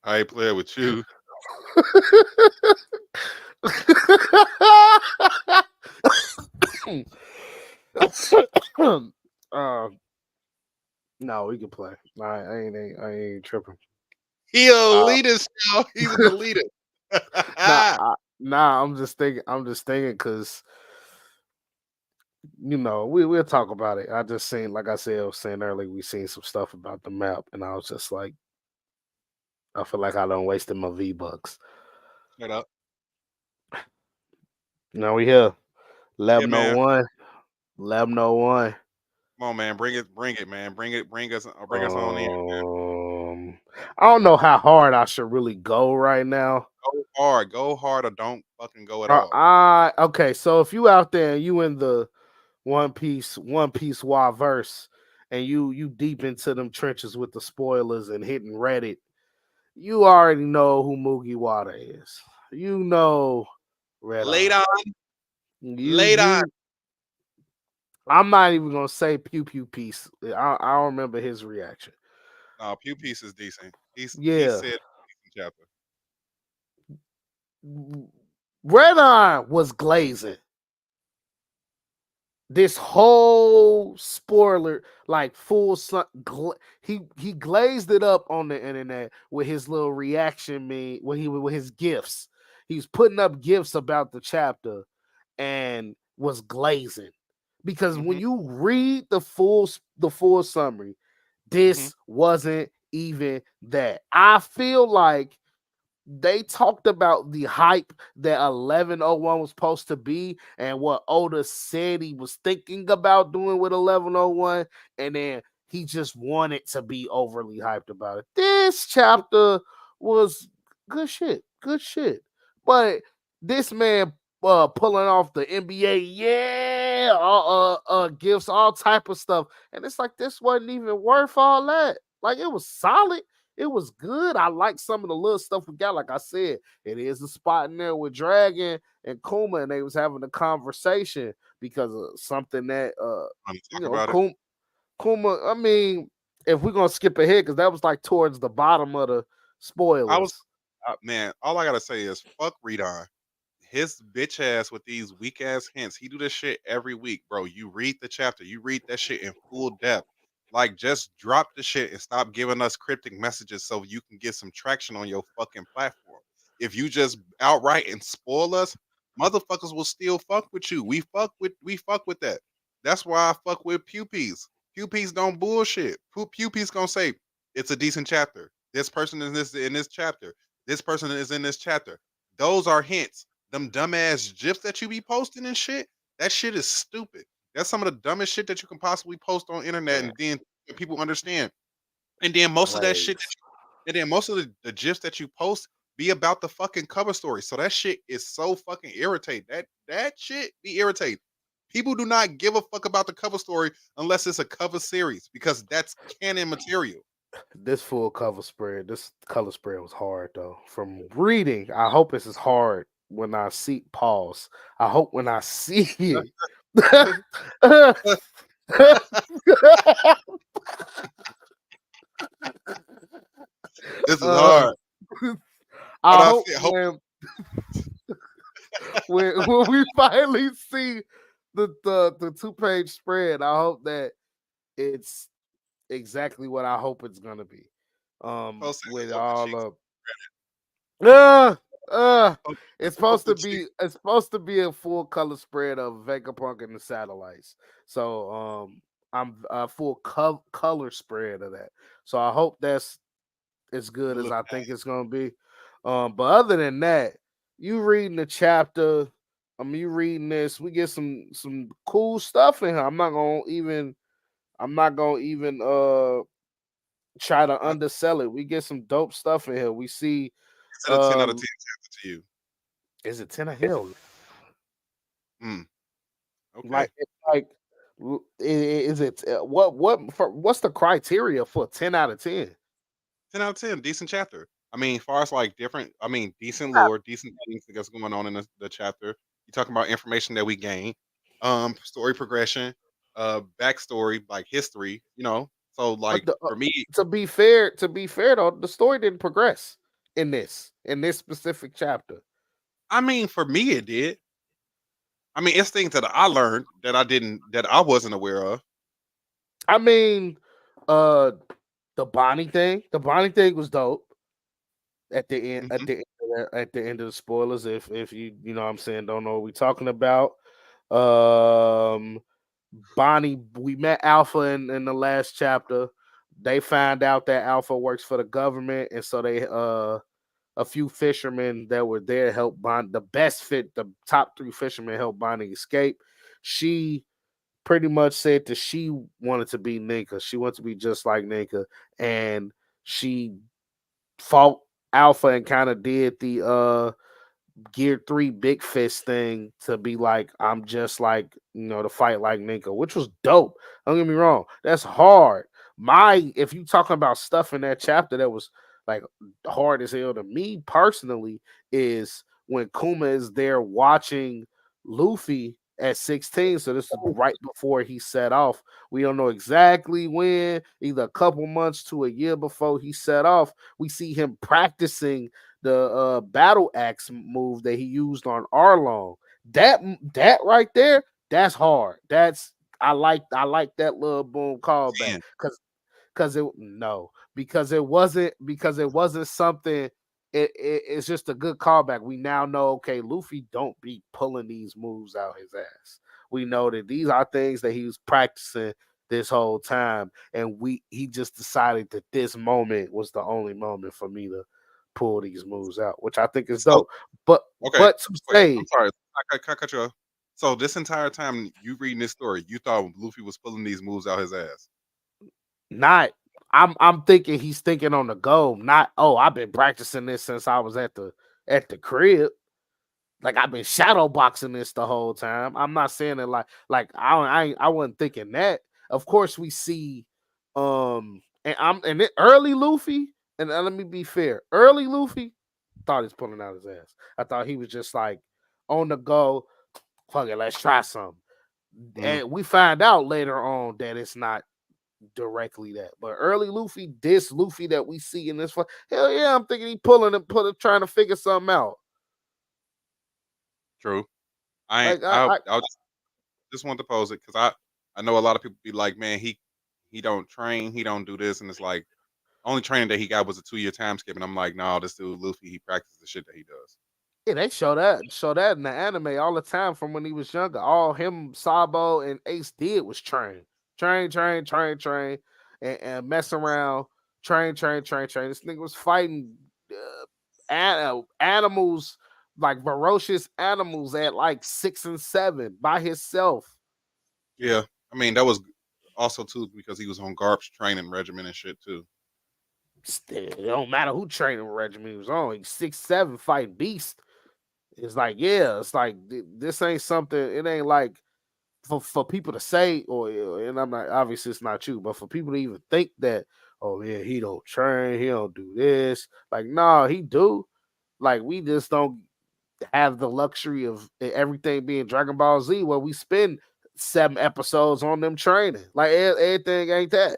I ain't play it with you. No, we can play. I ain't tripping. He elitist, y'all. He's an elitist. I'm just thinking. Because we'll talk about it. I just seen, like I said, I was saying earlier, we seen some stuff about the map, and I was just like, I feel like I done wasted my V-Bucks. Shut up. Now we here. Yeah, man. 1101. 1101. Come on, man. Bring it, man. Bring us on in, man. I don't know how hard I should really go right now. Go hard, or don't fucking go at all. Okay, so if you out there and you in the One Piece Y verse, and you deep into them trenches with the spoilers and hitting Reddit, you already know who Mugiwara is. You know Red Later Eye. on. Later. I'm not even gonna say Pew Pew Piece. I don't remember his reaction. No, Pew Piece is decent. He said decent chapter. Red Eye was glazing. This whole spoiler, like full sun, he glazed it up on the internet with his little reaction meme with his gifts. He's putting up gifts about the chapter and was glazing. Because when you read the full summary, this wasn't even that. I feel like they talked about the hype that 1101 was supposed to be and what Oda said he was thinking about doing with 1101, and then he just wanted to be overly hyped about it. This chapter was good shit. But this man pulling off the NBA, gifts, all type of stuff, and it's like this wasn't even worth all that. Like, it was solid. It was good. I like some of the little stuff we got. Like I said, it is a spot in there with Dragon and Kuma, and they was having a conversation because of something that Want to you talk know, about it? Kuma. I mean, if we're gonna skip ahead, because that was like towards the bottom of the I was, spoilers. man. All I gotta say is fuck Redon. His bitch ass with these weak ass hints. He do this shit every week, bro. You read the chapter, you read that shit in full depth. Like, just drop the shit and stop giving us cryptic messages so you can get some traction on your fucking platform. If you just outright and spoil us, motherfuckers will still fuck with you. We fuck with that. That's why I fuck with Pewpies. Pewpies don't bullshit. Pewpies gonna say it's a decent chapter. This person is in this chapter. This person is in this chapter. Those are hints. Them dumbass gifs that you be posting and shit, that shit is stupid. That's some of the dumbest shit that you can possibly post on internet, and then people understand. And then most of that shit Plays. and then most of the gifs that you post be about the fucking cover story. So that shit is so fucking irritating. That shit be irritating. People do not give a fuck about the cover story unless it's a cover series because that's canon material. This full cover spread, this color spread was hard though. From reading, I hope it's as hard when I see pause. I hope when I see it. This is uh, hard. But I I hope feel hope when we finally see the 2-page spread, I hope that it's exactly what I hope it's gonna be. post it. With Hope the all cheeks. of uh uh Hope, it's hope supposed the to cheeks. be a full color spread of Vegapunk and the satellites. So I'm a full color spread of that. So I hope that's as good as Look, I think it's gonna be. But other than that, you reading the chapter, you reading this, we get some cool stuff in here. I'm not gonna even try to I, undersell it. We get some dope stuff in here. We see is it a 10 out of 10 um chapter to you? is it 10 of hell? Mm, Like okay. it's like is it what's the criteria for 10 out of 10? 10 out of 10, decent chapter. I mean, far as like different, I mean, decent lore, decent things that's going on in the chapter. You talking about information that we gain, story progression, backstory, like history, you know. So But like for me, to be fair though, the story didn't progress in this specific chapter. I mean, for me it did. I mean, it's things that I learned that I wasn't aware of. I mean, uh the Bonnie thing was dope Hmm. at the end of the spoilers. If you know what I'm saying, don't know what we're talking about. Um Bonnie, we met Alpha in the last chapter. They find out that Alpha works for the government, and so they a few fishermen that were there help Bond the top 3 fishermen help Bonnie escape. She pretty much said that she wanted to be Ninka. She wanted to be just like Ninka, and she fought Alpha and kind of did the Gear 3 Big Fist thing to be like, I'm just like, to fight like Ninka, which was dope. Don't get me wrong. That's hard. If you talking about stuff in that chapter that was like hard as hell to me personally, is when Kuma is there watching Luffy at 16. So this is right before he set off. We don't know exactly when, either a couple months to a year before he set off. We see him practicing the battle axe move that he used on Arlong. That right there, that's hard. I like that little boom callback 10. because it wasn't something. It's just a good callback. We now know, okay, Luffy don't be pulling these moves out his ass. We know that these are things that he was practicing this whole time, and he just decided that this moment was the only moment for me to pull these moves out, which I think is So dope. But okay, but to wait, I'm say sorry. I cut you off. So this entire time you reading this story, you thought Luffy was pulling these moves out his ass. not I'm thinking he's thinking on the go, not I've been practicing this since I was at the crib. Like I've been shadow boxing this the whole time. I'm not saying it like I wasn't thinking that. Of course we see and early Luffy. and let me be fair. Early Luffy thought he's pulling out his ass. I thought he was just like on the go. Fuck it, let's try something. Mhm. And we find out later on that it's not directly that. But early Luffy, this Luffy that we see in this fight, hell yeah, I'm thinking he pulling and trying to figure something out. True. I ain't. Like I I just want to pose it because I know a lot of people be like, man, he don't train, he don't do this, and it's like only training that he got was a 2 year time skip, and I'm like, no, this dude Luffy, he practices the shit that he does. yeah, they show that in the anime all the time from when he was younger. All him, Sabo, and Ace did was train, and mess around, train. This nigga was fighting animals, like ferocious animals at like 6 and 7 by himself. Yeah, I mean that was also too because he was on Garp's training regimen and shit too. Still, it don't matter who training regimen he was on. He's 6'7" fighting beast. It's like, yeah, it's like this ain't something. It ain't like for people to say, or and I'm not obviously it's not true, but for people to even think that, oh yeah, he don't train, he don't do this. Like, nah, he do. Like, we just don't have the luxury of everything being Dragon Ball Z, where we spend 7 episodes on them training. Like everything ain't that.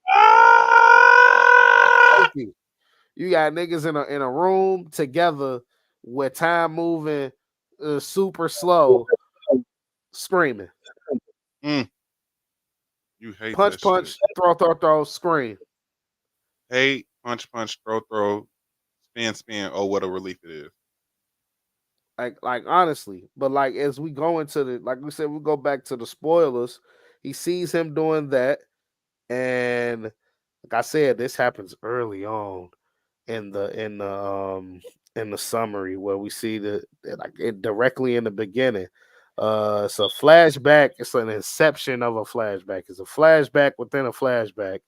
Ah! Thank you. You got niggas in a room together with time moving super slow, screaming. Mm, you hate Punch, that shit. punch, throw, scream. Hate, punch, throw, spin. Oh, what a relief it is. Like honestly, but like as we go into the, like we said, we go back to the spoilers. He sees him doing that, and like I said, this happens early on in the summary where we see like it directly in the beginning. It's a flashback. It's an inception of a flashback. It's a flashback within a flashback.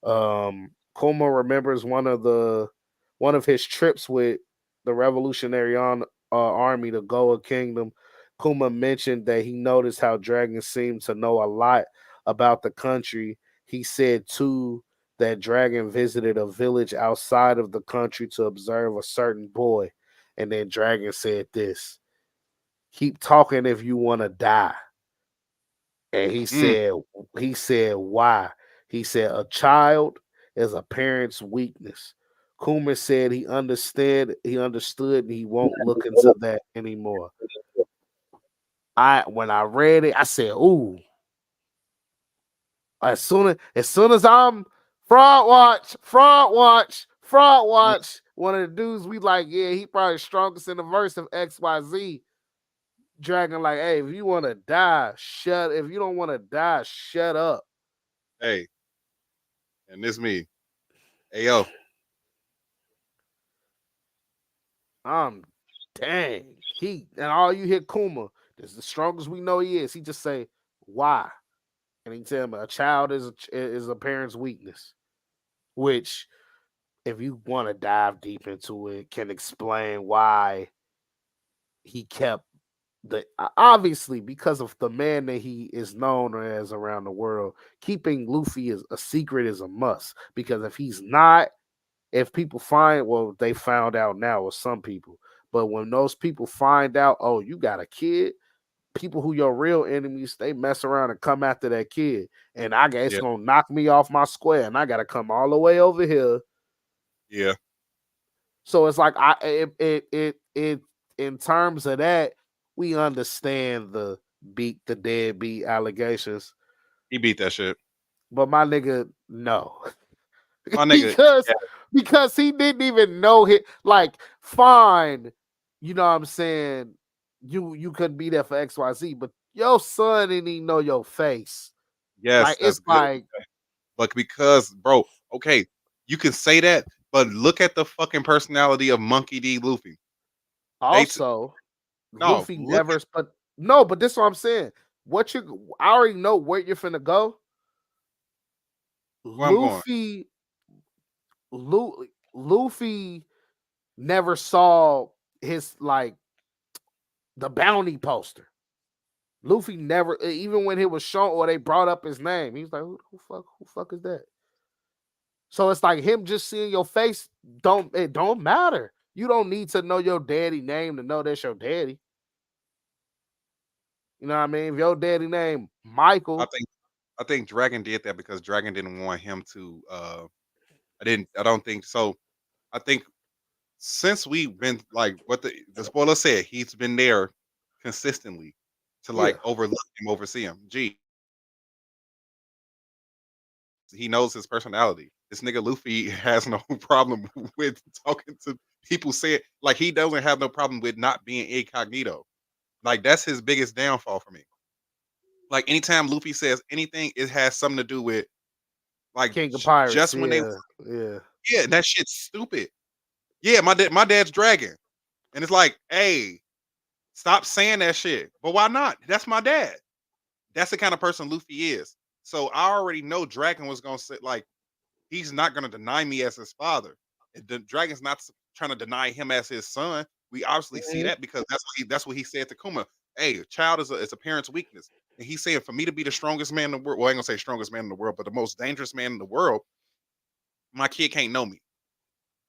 Kuma remembers one of his trips with the Revolutionary Army to Goa Kingdom. Kuma mentioned that he noticed how dragons seemed to know a lot about the country. He said too that Dragon visited a village outside of the country to observe a certain boy. And then Dragon said this: keep talking if you want to die. And Mm, he said, why? He said, a child is a parent's weakness. Kuma said he understood, and he won't look into that anymore. When I read it, I said, ooh, as soon as I'm fraud mm. watch, one of the dudes we like, yeah, he probably strongest in the verse of XYZ. Dragon, like, hey, if you want to die, if you don't want to die, shut up. Hey, and this me. Hey yo, I'm dang. And all you hear Kuma, this is the strongest we know he is. He just say, why? And he tell me a child is a parent's weakness, which if you want to dive deep into it, can explain why he kept obviously because of the man that he is known as around the world. Keeping Luffy is a secret is a must, because if he's not, if people find, well, they found out now with some people, but when those people find out, oh, you got a kid, people who your real enemies, they mess around and come after that kid, and I guess it's yeah, gonna knock me off my square, and I gotta come all the way over here. yeah. So it's like it in terms of that, we understand the beat the deadbeat allegations, He beat that shit. but my nigga, no. My nigga, because yeah, because he didn't even know it. Like, fine, you know what I'm saying? You couldn't be there for XYZ, but your son didn't even know your face. yes, Like, that's it's good. like, But because, bro, okay, you can say that, but look at the fucking personality of Monkey D. Luffy. They also no, Luffy look never, but no, but this is what I'm saying. I already know where you're finna go. where I'm going. Luffy, Luffy never saw his, like, the bounty poster. Luffy never, even when it was shown or they brought up his name, he was like, who fuck is that? So it's like him just seeing your face it don't matter. You don't need to know your daddy name to know that's your daddy. You know what I mean? If your daddy name I Michael, think I think Dragon did that because Dragon didn't want him to. I don't think so. I think since we've been like what the spoiler said, he's been there consistently to yeah, like overlook him, oversee him. Gee, he knows his personality. This nigga Luffy has no problem with talking to people. Say it like he doesn't have no problem with not being incognito. Like that's his biggest downfall for me. Like anytime Luffy says anything, it has something to do with like King of Pirates. just when they Yeah, yeah. yeah, that shit's stupid. Yeah, my dad's dragon, and it's like, hey, stop saying that shit. But why not? That's my dad. That's the kind of person Luffy is. So I already know Dragon was gonna say like he's not gonna deny me as his father. And the Dragon's not trying to deny him as his son. We obviously see Mhm. that because that's what he said to Kuma. Hey, a child is a parent's weakness. And he's saying for me to be the strongest man in the world, well, I ain't gonna say strongest man in the world, but the most dangerous man in the world, my kid can't know me.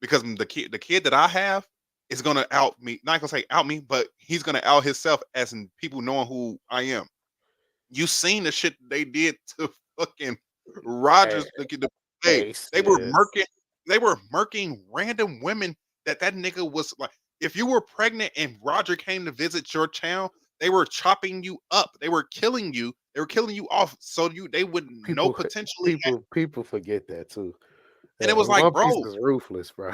Because the kid that I have is gonna out me, not gonna say out me, but he's gonna out himself as in people knowing who I am. You seen the shit they did to fucking Hey, Rogers. Hey, Ace, they were yeah. murking random women that nigga was like. If you were pregnant and Roger came to visit your town, they were chopping you up. They were killing you. They were killing you off so they would know People, potentially. people forget that too. And it was like, One bro, Piece is ruthless, bro.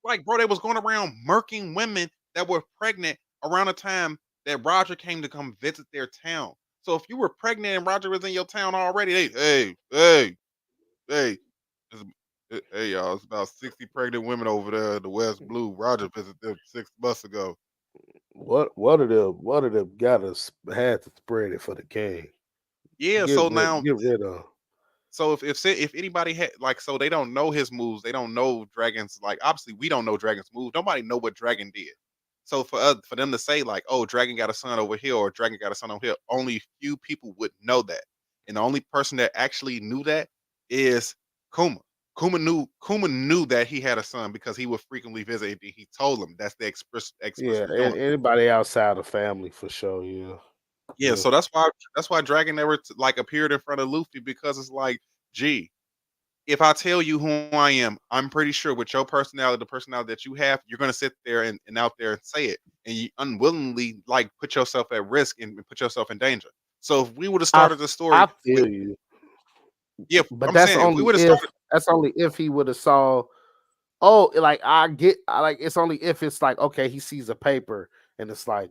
they was going around murking women that were pregnant around the time that Roger came to come visit their town. So if you were pregnant and Roger was in your town already, hey, hey, y'all, it's about 60 pregnant women over there in the West Blue. Roger visited them 6 months ago. What of them had to spread it for the king. Yeah, so now, Get rid of. so if anybody had like, so they don't know his moves, they don't know Dragon's like. Obviously, we don't know Dragon's moves. Nobody know what Dragon did. So for them to say like, oh, Dragon got a son over here or Dragon got a son over here, only few people would know that, and the only person that actually knew that is Kuma. Kuma knew that he had a son because he would frequently visit. And he told him that's the Yeah, explicitly doing. anybody outside the family for sure. Yeah, Yeah, yeah. so that's why Dragon never like appeared in front of Luffy because it's like, gee, if I tell you who I am, I'm pretty sure with your personality, the personality that you have, you're gonna sit there and out there and say it, and you unwillingly like put yourself at risk and put yourself in danger. So if we would have I started the story I with, feel you, yeah, but I'm saying if we would have started, that's only if he would have saw. Oh, like like it's only if it's like okay, he sees a paper and it's like,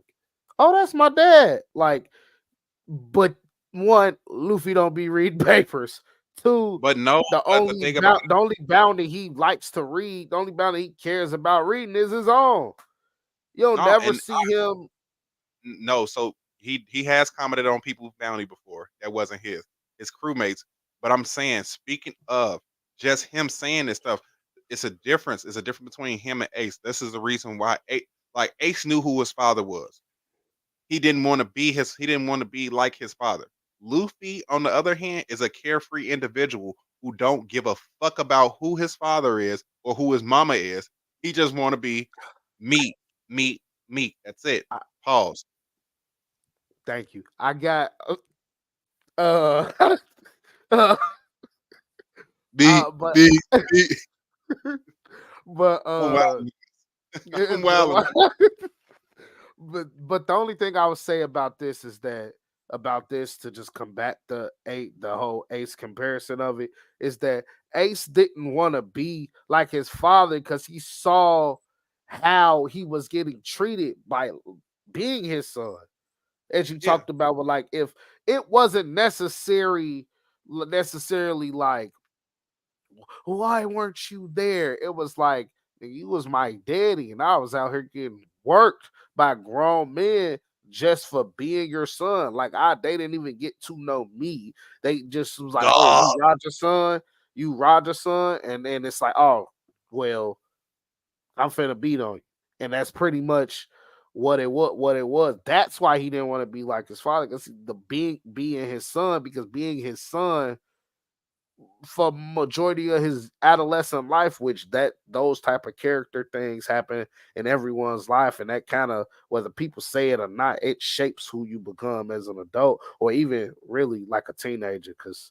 oh, that's my dad. Like, but one, Luffy don't be reading papers. Two, but no, the thing about the only bounty he likes to read, the only bounty he cares about reading is his own. You'll no, never and see him. no, so he has commented on people's bounty before that wasn't his crewmates. But I'm saying, speaking of just him saying this stuff, it's a difference. It's a difference between him and Ace. This is the reason why Ace knew who his father was. He didn't want to be he didn't want to be like his father. Luffy, on the other hand, is a carefree individual who don't give a fuck about who his father is or who his mama is. He just want to be meat, meat, meat. That's it. I, Pause. thank you. I got uh, uh, Beat, but beat, beat. but I'm wilding. I'm wilding. but the only thing I would say about this is that to just combat the whole Ace comparison of it is that Ace didn't want to be like his father because he saw how he was getting treated by being his son. As you Yeah. talked about, with like if it wasn't necessarily like why weren't you there? It was like you was my daddy, and I was out here getting worked by grown men just for being your son. Like they didn't even get to know me. They just was like, oh, Dog. you Roger's son, and then it's like, oh, well, I'm finna beat on you, and that's pretty much what it was. What it was. That's why he didn't want to be like his father, because being his son, because being his son for majority of his adolescent life, which that those type of character things happen in everyone's life, and that kind of, whether people say it or not, it shapes who you become as an adult or even really like a teenager. Because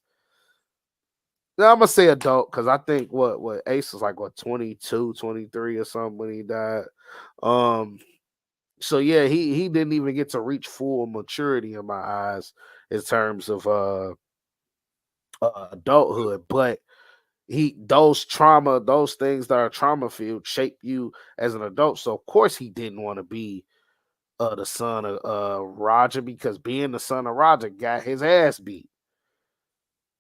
I'm gonna say adult because I think what Ace was like, what, 22, 23 or something when he died. Um, so yeah, he didn't even get to reach full maturity in my eyes in terms of adulthood, but those things that are trauma filled shape you as an adult. So of course he didn't want to be the son of Roger, because being the son of Roger got his ass beat.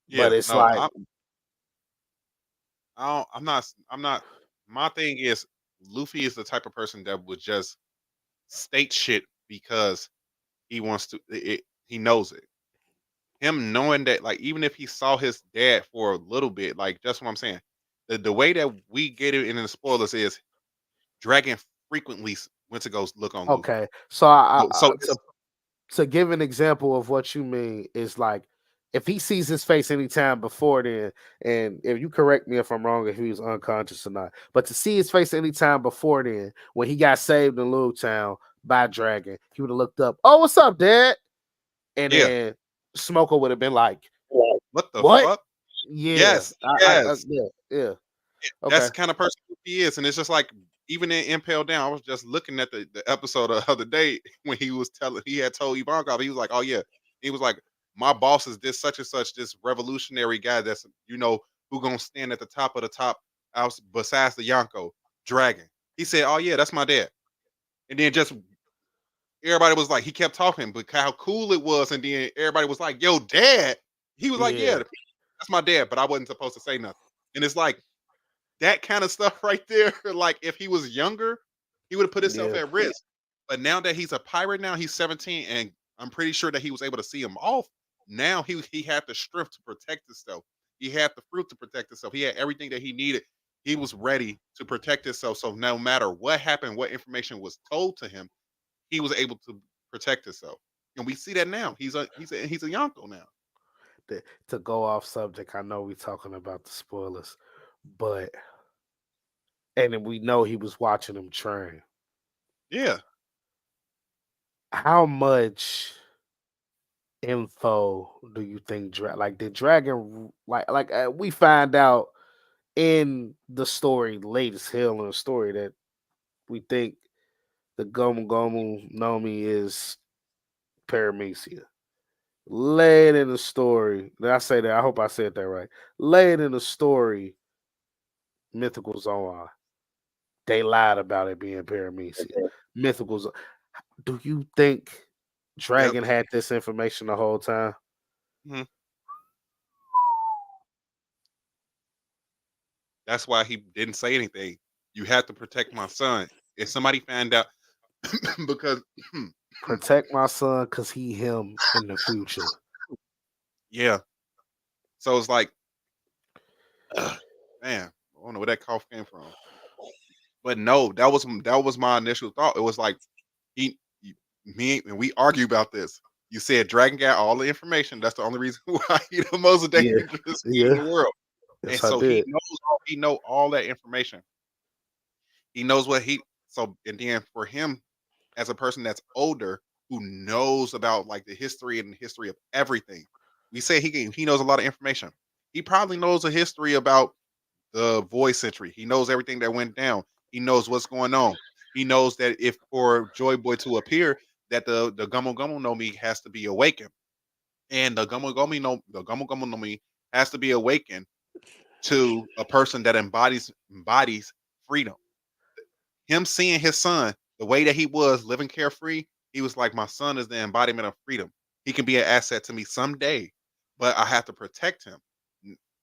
But Yeah, it's no, like, I'm not. My thing is, Luffy is the type of person that would just state shit because he wants to. He knows it. Him knowing that, like, even if he saw his dad for a little bit, like, that's what I'm saying. The way that we get it in the spoilers is Dragon frequently went to go look on Luffy. okay, so So to it's give an example of what you mean is like, if he sees his face anytime before then, and if you correct me if I'm wrong, if he was unconscious or not, but to see his face anytime before then, when he got saved in Little Town by Dragon, he would have looked up, "Oh, what's up, Dad?" And yeah. then Smoker would have been like, What the "What?" fuck? Yeah, Yes, yes. yeah, yeah. That's Okay, the kind of person he is, and it's just like even in Impel Down. I was just looking at the episode the other day when he had told Ivankov, he was like, "Oh yeah," he was like, "My boss is this such and such, this revolutionary guy that's who gonna stand at the top of the top out besides the Yonko Dragon." He said, "Oh yeah, that's my dad," and then just everybody was like, he kept talking, but how cool it was, and then everybody was like, "Yo, dad." He was like, "Yeah, yeah, that's my dad," but I wasn't supposed to say nothing, and it's like that kind of stuff right there. Like if he was younger, he would have put himself yeah, at risk. But now that he's a pirate, now he's 17, and I'm pretty sure that he was able to see him off. Now he had the strength to protect himself. He had the fruit to protect himself. He had everything that he needed. He was ready to protect himself. So no matter what happened, what information was told to him, he was able to protect himself. And we see that now. He's a Yonko now. to go off subject, I know we're talking about the spoilers, but and then we know he was watching him train. Yeah. How much info do you think like did Dragon we find out in the story, latest Hill in the story, that we think the Gomu Gomu Nomi is Paramecia. Late in the story, did I say that? I hope I said that right. Late in the story, Mythical Zoan, they lied about it being Paramecia. Mythical Zo- Do you think Yep. Dragon had this information the whole time? Mhm. That's why he didn't say anything. You have to protect my son. If somebody found out, because Protect my son because he him in the future. yeah. So it's like, man, I don't know where that cough came from. But no, that was my initial thought. It was like me and we argue about this. You said Dragon got all the information. That's the only reason why he's the most Yeah, dangerous in yeah. the world. And Yes, I so did. he know all that information. He knows what he so and then for him as a person that's older who knows about like the history and the history of everything. We say he knows a lot of information. He probably knows a history about the Void Century. He knows everything that went down. He knows what's going on. He knows that if for Joy Boy to appear, that the Gumo Gumo no Mi has to be awakened, and the Gumo Gumo no Mi has to be awakened to a person that embodies freedom. Him seeing his son the way that he was living carefree, he was like, my son is the embodiment of freedom. He can be an asset to me someday, but I have to protect him.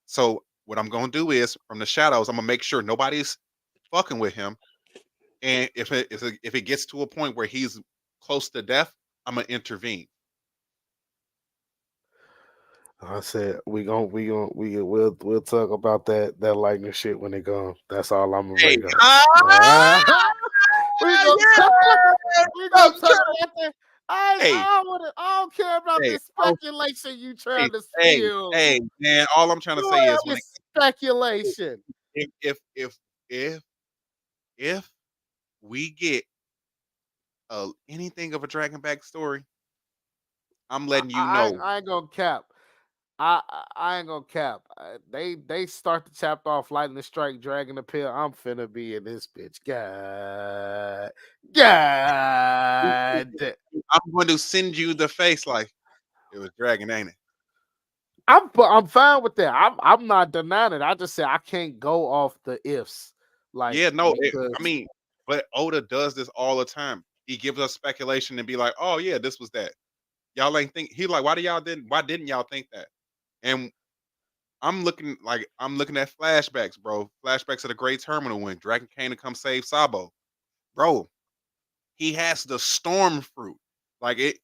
So what I'm going to do is from the shadows, I'm going to make sure nobody's fucking with him. And if it gets to a point where he's close to death, I'm going to intervene. I said we'll talk about that lightning shit when it comes. That's all I'm gonna Hey, bring up. Ah, we gonna talk, yeah, we I'm gonna talk about that. Hey, I don't care about hey, this speculation you hey, trying to hey, spill. hey, man. All I'm trying to Do say all is when this speculation. if if if if if we get anything of a dragon backstory, I'm letting you know. I ain't gonna cap. I ain't gonna cap. They start the chapter off lightning strike, dragon appeal. I'm finna be in this bitch. God. I'm going to send you the face like it was dragon, ain't it? I'm fine with that. I'm not denying it. I just say I can't go off the ifs, like Yeah, no. I because mean, but Oda does this all the time. He gives us speculation and be like, "Oh yeah, this was that." Y'all ain't think. He like, Why didn't y'all think that? And I'm looking at flashbacks, bro. Flashbacks of the Great Terminal when Dragon came to come save Sabo, bro. He has the storm fruit.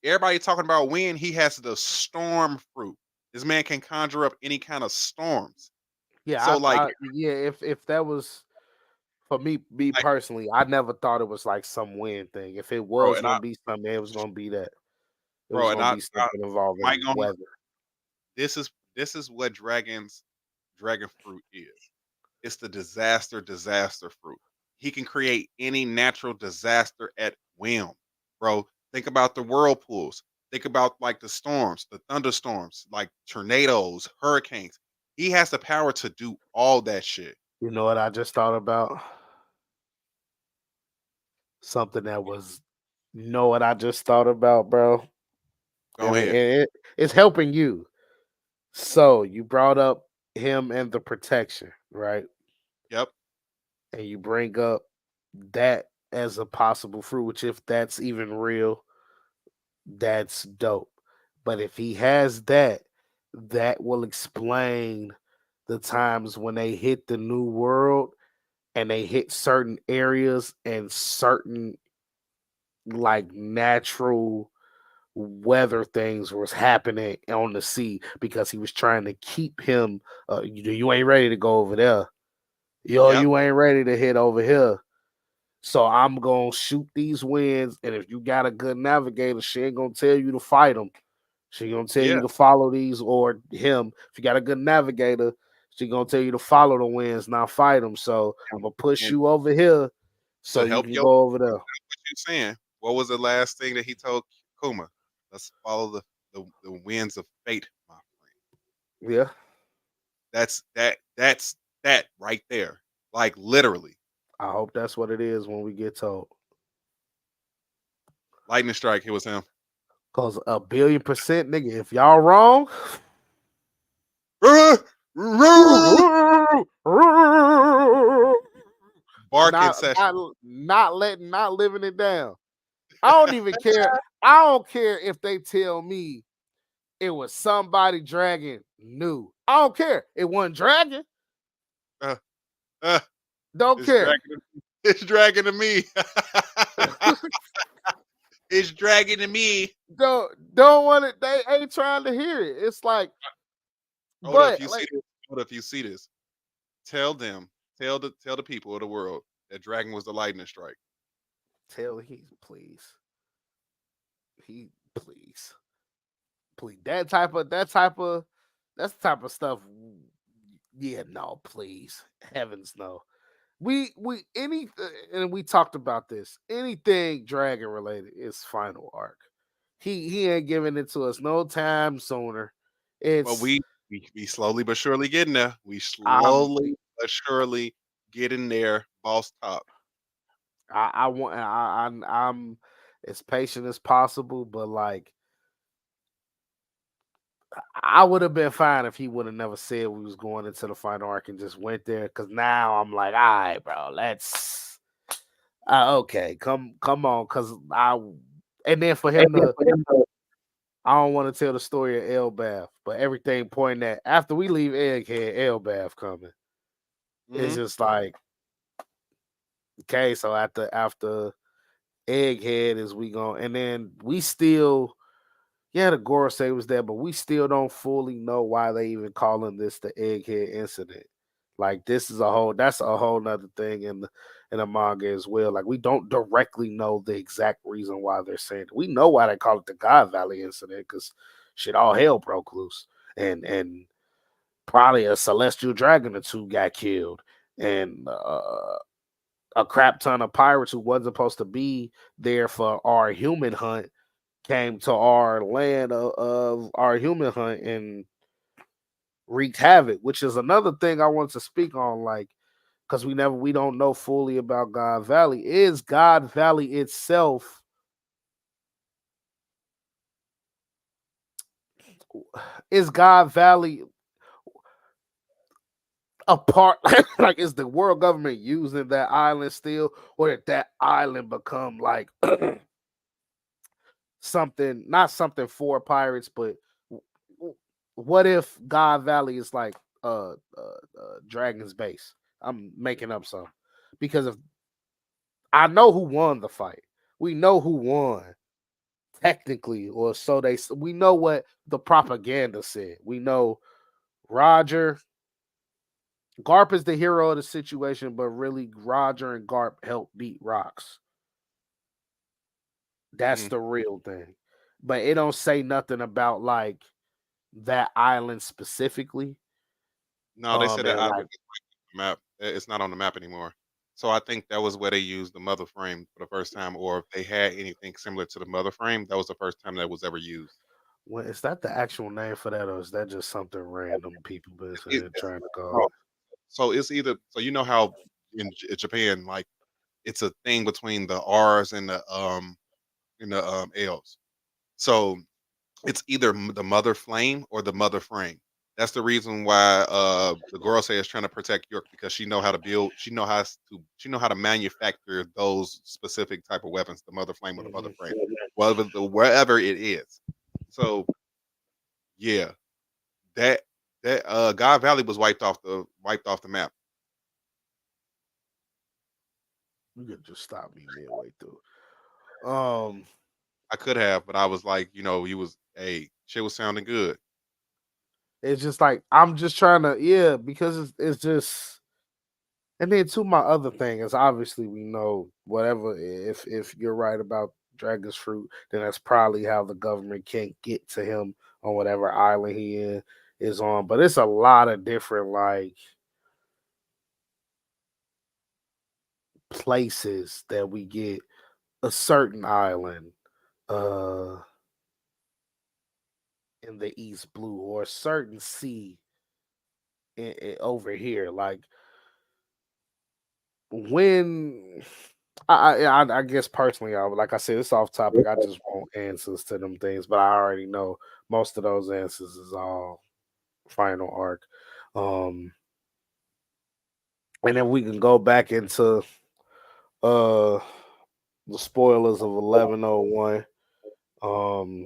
Everybody talking about wind. He has the storm fruit. This man can conjure up any kind of storms. yeah, So like, yeah. If that was for me like, personally, I never thought it was like some win thing. If it bro, was and I, gonna be something, it was gonna be that. It bro, was and gonna I, be I something Mike, involving weather. this is what dragon fruit is. It's the disaster fruit. He can create any natural disaster at whim, bro. Think about the whirlpools. Think about like the storms, the thunderstorms, like tornadoes, hurricanes. He has the power to do all that shit. You know what I just thought about? Something that was you know what I just thought about, bro? Go And ahead. it's helping you. So you brought up him and the protection, right? Yep. And you bring up that as a possible fruit, which if that's even real, that's dope. But if he has that, that will explain the times when they hit the new world and they hit certain areas and certain like natural weather things was happening on the sea because he was trying to keep him you ain't ready to go over there. Yo, Yep. you ain't ready to hit over here. So I'm gonna shoot these winds, and if you got a good navigator, she ain't gonna tell you to fight them. She gonna tell Yeah. you to follow these or him. If you got a good navigator, she gonna tell you to follow the winds, not fight them. So I'm gonna push And you over here, so to you help can you, go over there. what you saying? What was the last thing that he told Kuma? Let's follow the winds of fate, my friend. Yeah, That's that right there. Like literally. I hope that's what it is when we get told. Lightning strike, it was him. Cause 1,000,000,000%, nigga, if y'all wrong, Bark in session. not living it down. I don't even care. I don't care if they tell me it was somebody dragging new. I don't care. It wasn't dragging. Uh, uh, Don't it's care. dragging. It's dragging to me. It's dragging to me. Don't want it. They ain't trying to hear it. It's like, Hold up, but you see like, this? Hold up, you see this? Tell them, tell the people of the world that Dragon was the lightning strike. tell he please, please. That type of stuff. Yeah, no, please, heavens no. And we talked about this. Anything dragon related is final arc. He ain't giving it to us no time sooner. But It's we slowly but surely getting there. We I'm slowly but surely getting there, boss top. I want I'm as patient as possible, but like I would have been fine if he would have never said we was going into the final arc and just went there. Cause now I'm like, all right, bro, let's okay, come on, cause and then for him to I don't want to tell the story of Elbath, but everything pointing at after we leave Egghead, Elbath coming. It's Hmm. just like okay, so after Egghead is we going and then we still yeah the Gorosei was there, but we still don't fully know why they even calling this the Egghead incident. Like this is that's a whole nother thing in the manga as well. Like we don't directly know the exact reason why they're saying it. We know why they call it the God Valley incident because shit all hell broke loose. And probably a celestial dragon or two got killed. And a crap ton of pirates who wasn't supposed to be there for our human hunt came to our land of our human hunt and wreaked havoc, which is another thing I want to speak on. Like, because we don't know fully about God Valley. Is God Valley itself is God Valley a part like is the world government using that island still, or did that island become like something not something for pirates, but what if God Valley is like Dragon's base? I'm making up some because if I know who won the fight, we know who won technically, or so we know what the propaganda said. We know Roger Garp is the hero of the situation, but really Roger and Garp helped beat Rocks. That's Mhm. the real thing. But it don't say nothing about like that island specifically. No, they said that And island like is like the map. It's not on the map anymore. So I think that was where they used the mother frame for the first time, or if they had anything similar to the mother frame, that was the first time that was ever used. when is that the actual name for that, or is that just something random people been saying It's trying to call no. it? So it's either so you know how in Japan, like it's a thing between the R's and the L's. So it's either the mother flame or the mother frame. That's the reason why the girl say is trying to protect York because she know how to build, she know how to manufacture those specific type of weapons, the mother flame or the mother Mhm. frame, wherever it is. So yeah, that God Valley was wiped off the map. You could just stop me midway through. Um, I could have, but I was like, he was shit was sounding good. it's just like I'm just trying to, yeah, because it's just. And then to my other thing is obviously we know whatever if you're right about Dragon's fruit, then that's probably how the government can't get to him on whatever island is on. But it's a lot of different like places that we get a certain island uh in the East Blue or a certain sea over here. Like when I guess personally, like I said, it's off topic. I just want answers to them things, but I already know most of those answers is all final arc. Um, and then we can go back into uh the spoilers of 1101. Um,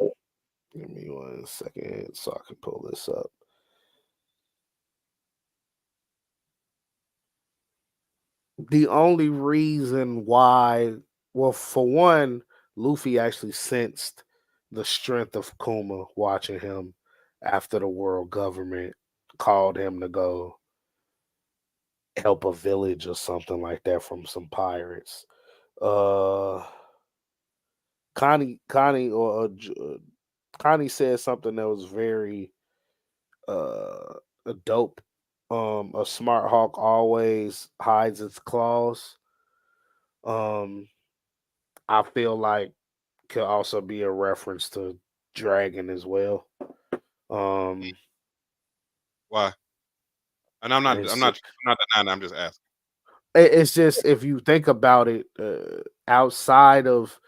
give me 1 second so I can pull this up. The only reason why, well, for one, Luffy actually sensed the strength of Kuma watching him after the world government called him to go help a village or something like that from some pirates. Uh, Connie said something that was very uh dope. A smart hawk always hides its claws. Um, I feel like could also be a reference to Dragon as well. Um, Why? And it's I'm not denying. I'm just asking. it's just if you think about it, outside of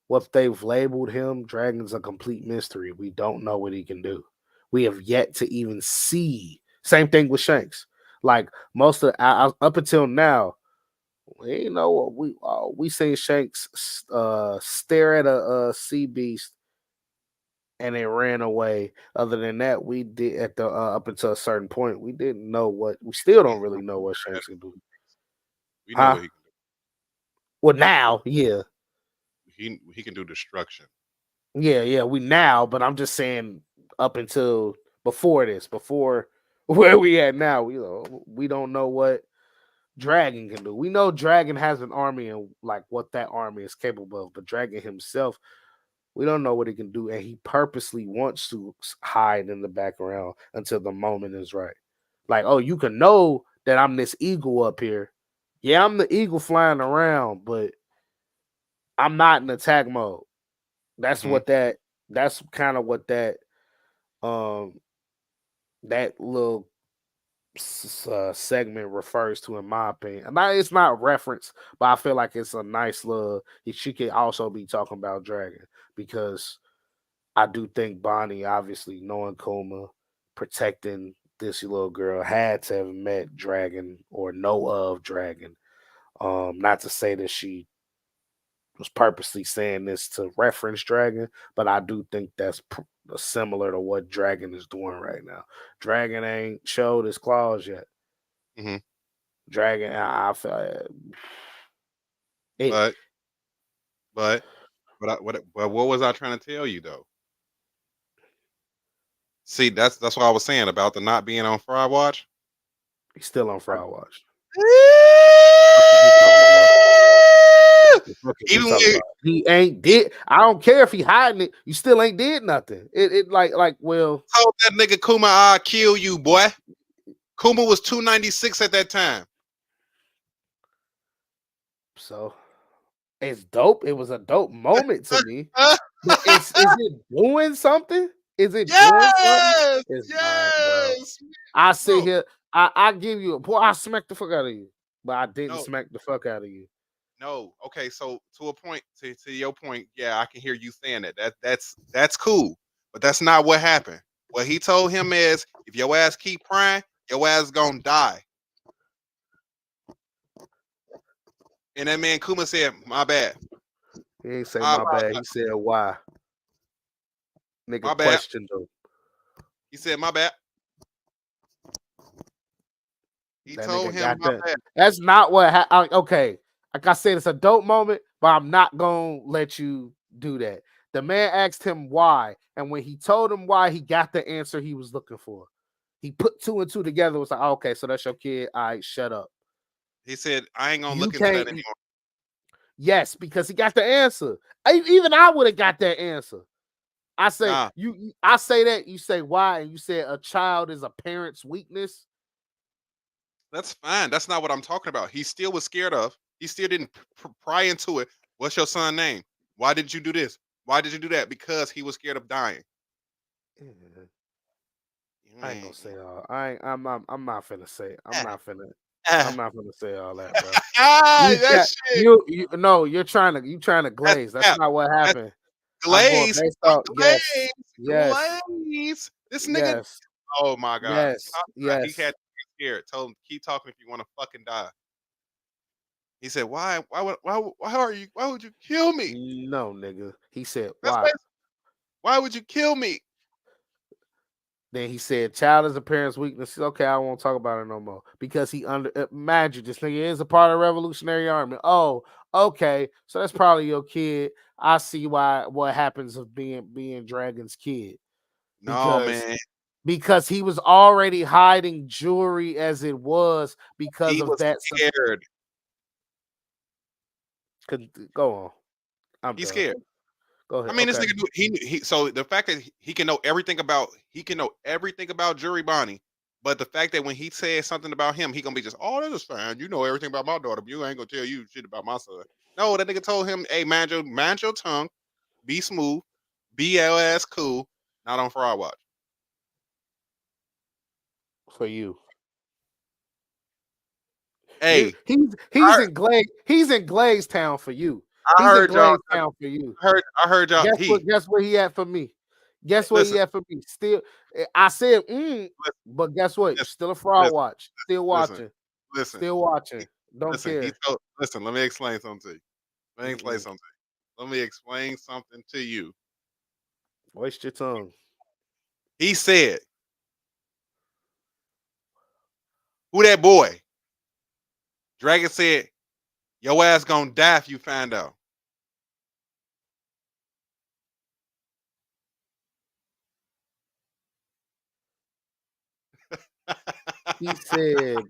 what they've labeled him, Dragon's a complete mystery. We don't know what he can do. We have yet to even see. Same thing with Shanks. Like most of up until now, we ain't know what we seen Shanks stare at a sea beast and it ran away. Other than that, we did at the up until a certain point, we didn't know what. We still don't really know what Shanks can do, We know huh? what he can do. Well, now, yeah, He can do destruction. yeah, yeah. We now, but I'm just saying up until before this, before. where we at now. We don't know what Dragon can do. We know Dragon has an army and like what that army is capable of, but Dragon himself, we don't know what he can do, and he purposely wants to hide in the background until the moment is right. Like, oh, you can know that I'm this eagle up here. Yeah, I'm the eagle flying around, but I'm not in attack mode. That's Mhm. what that. That's kind of what um that little segment refers to, in my opinion. Now, it's not reference, but I feel like it's a nice little. She could also be talking about Dragon because I do think Bonnie, obviously knowing Kuma, protecting this little girl, had to have met Dragon or know of Dragon. Not to say that she was purposely saying this to reference Dragon, but I do think that's similar to what Dragon is doing right now. Dragon ain't showed his claws yet. Mhm. Dragon, I feel it. But but what was I trying to tell you though? See, that's what I was saying about the not being on Fry Watch. He's still on Fry Watch. What you Even talking when about? He ain't did. I don't care if he hiding it. You still ain't did nothing. It like well. told that nigga Kuma, I'll kill you, boy. Kuma was 296 at that time. So it's dope. It was a dope moment to me. But is it doing something? Is it doing something? Yes, It's not, bro. yes, I sit bro. here. I give you a boy. I smacked the fuck out of you, but I didn't No, smack the fuck out of you. no. Okay, so to a point, to your point, yeah, I can hear you saying that. That's cool, but that's not what happened. What he told him is, if your ass keep prying, your ass gonna die. And that man Kuma said, "My bad, He ain't say I my bad. apologize. He said why. Nigga My bad." questioned him. He said, "My bad." He That told nigga him, got "My that. bad." That's not what. Okay, like I said, it's a dope moment, but I'm not gonna let you do that. The man asked him why, and when he told him why, he got the answer he was looking for. He put two and two together. Was like, okay, so that's your kid. All right, shut up. He said, "I ain't gonna You look into that can't. anymore." Yes, because he got the answer. Even I would have got that answer. I say Nah, I say that, you say why, and you said a child is a parent's weakness. that's fine. That's not what I'm talking about. He still was scared of. He still didn't pry into it. What's your son's name? Why did you do this? Why did you do that? Because he was scared of dying. Yeah, I ain't gonna Man. say all. I'm not finna say. I'm Ah, not finna. I'm ah. not gonna say all that, bro. That shit. You no, you're trying to That's glaze. That's cap. not what That's happened. I'm going glaze. based I'm off. Yes, glaze. yes, Glaze. This nigga. yes, Oh my god. yes, He yes. had to be scared. Told him keep talking if you want to fucking die. He said, "Why? Why are you? Why would you kill me?" No, nigga. He said That's why. basically, why would you kill me? Then he said, "Child is a parent's weakness." Okay, I won't talk about it no more because he imagine this nigga is a part of Revolutionary Army. Oh, okay, so that's probably your kid. I see why what happens of being Dragon's kid No, because man. he was already hiding jewelry as it was because He of was that. scared. Go on, I'm He's done. scared. Go I ahead. mean, this Okay. nigga knew he so the fact that he can know everything about Jury Bonnie, but the fact that when he says something about him, he gonna be just, oh, that is fine. You know everything about my daughter, but you ain't gonna tell you shit about my son. No, that nigga told him, hey, mind your tongue, be smooth, be your ass cool, not on Fraud Watch. For you. Hey, He's I in Glaze Town for you. I He's in heard y'all. Glaze Town for you. I heard y'all. Guess where he at for me? Guess where Listen, he at for me? Still, I said, listen, but guess what? listen, Still a fraud listen, watch. Still listen, watching. listen. Still watching. Don't Listen, he care. told. Listen, let me explain something to you. Let me explain Mm-mm. something. Let me explain something to you. Waste your tongue. He said, "Who that boy?" Dragon said, "Your ass gonna die if you find out." He said,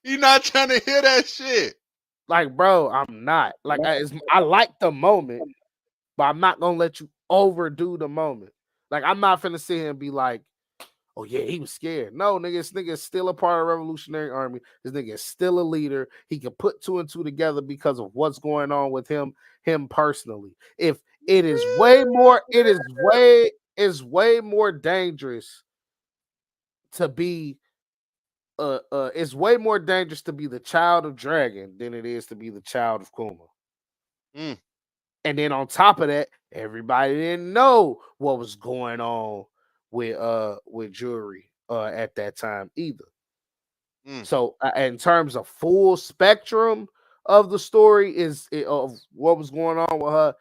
You not trying to hear that shit. like, bro, I'm not. Like, I like the moment, but I'm not gonna let you overdo the moment. Like, I'm not finna sit here and be like, oh yeah, he was scared. No, nigga, this nigga is still a part of the Revolutionary Army. This nigga is still a leader. He can put two and two together because of what's going on with him personally. If it is way more, it's way more dangerous to be it's way more dangerous to be the child of Dragon than it is to be the child of Kuma. Mm. And then on top of that, everybody didn't know what was going on with Jury at that time either. Mm. So in terms of full spectrum of the story of what was going on with her,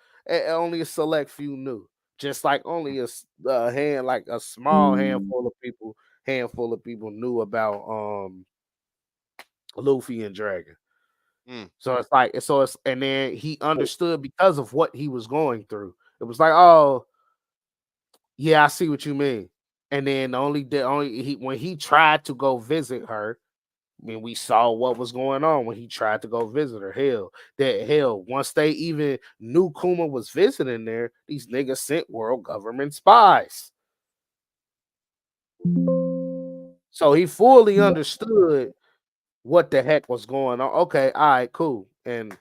only a select few knew. Just like only a small handful of people knew about Luffy and Dragon. Mm. So and then he understood because of what he was going through. It was like, oh, yeah, I see what you mean. And then when he tried to go visit her, I mean, we saw what was going on when he tried to go visit her. Once they even knew Kuma was visiting there, these niggas sent world government spies. So he fully understood what the heck was going on. Okay, all right, cool. And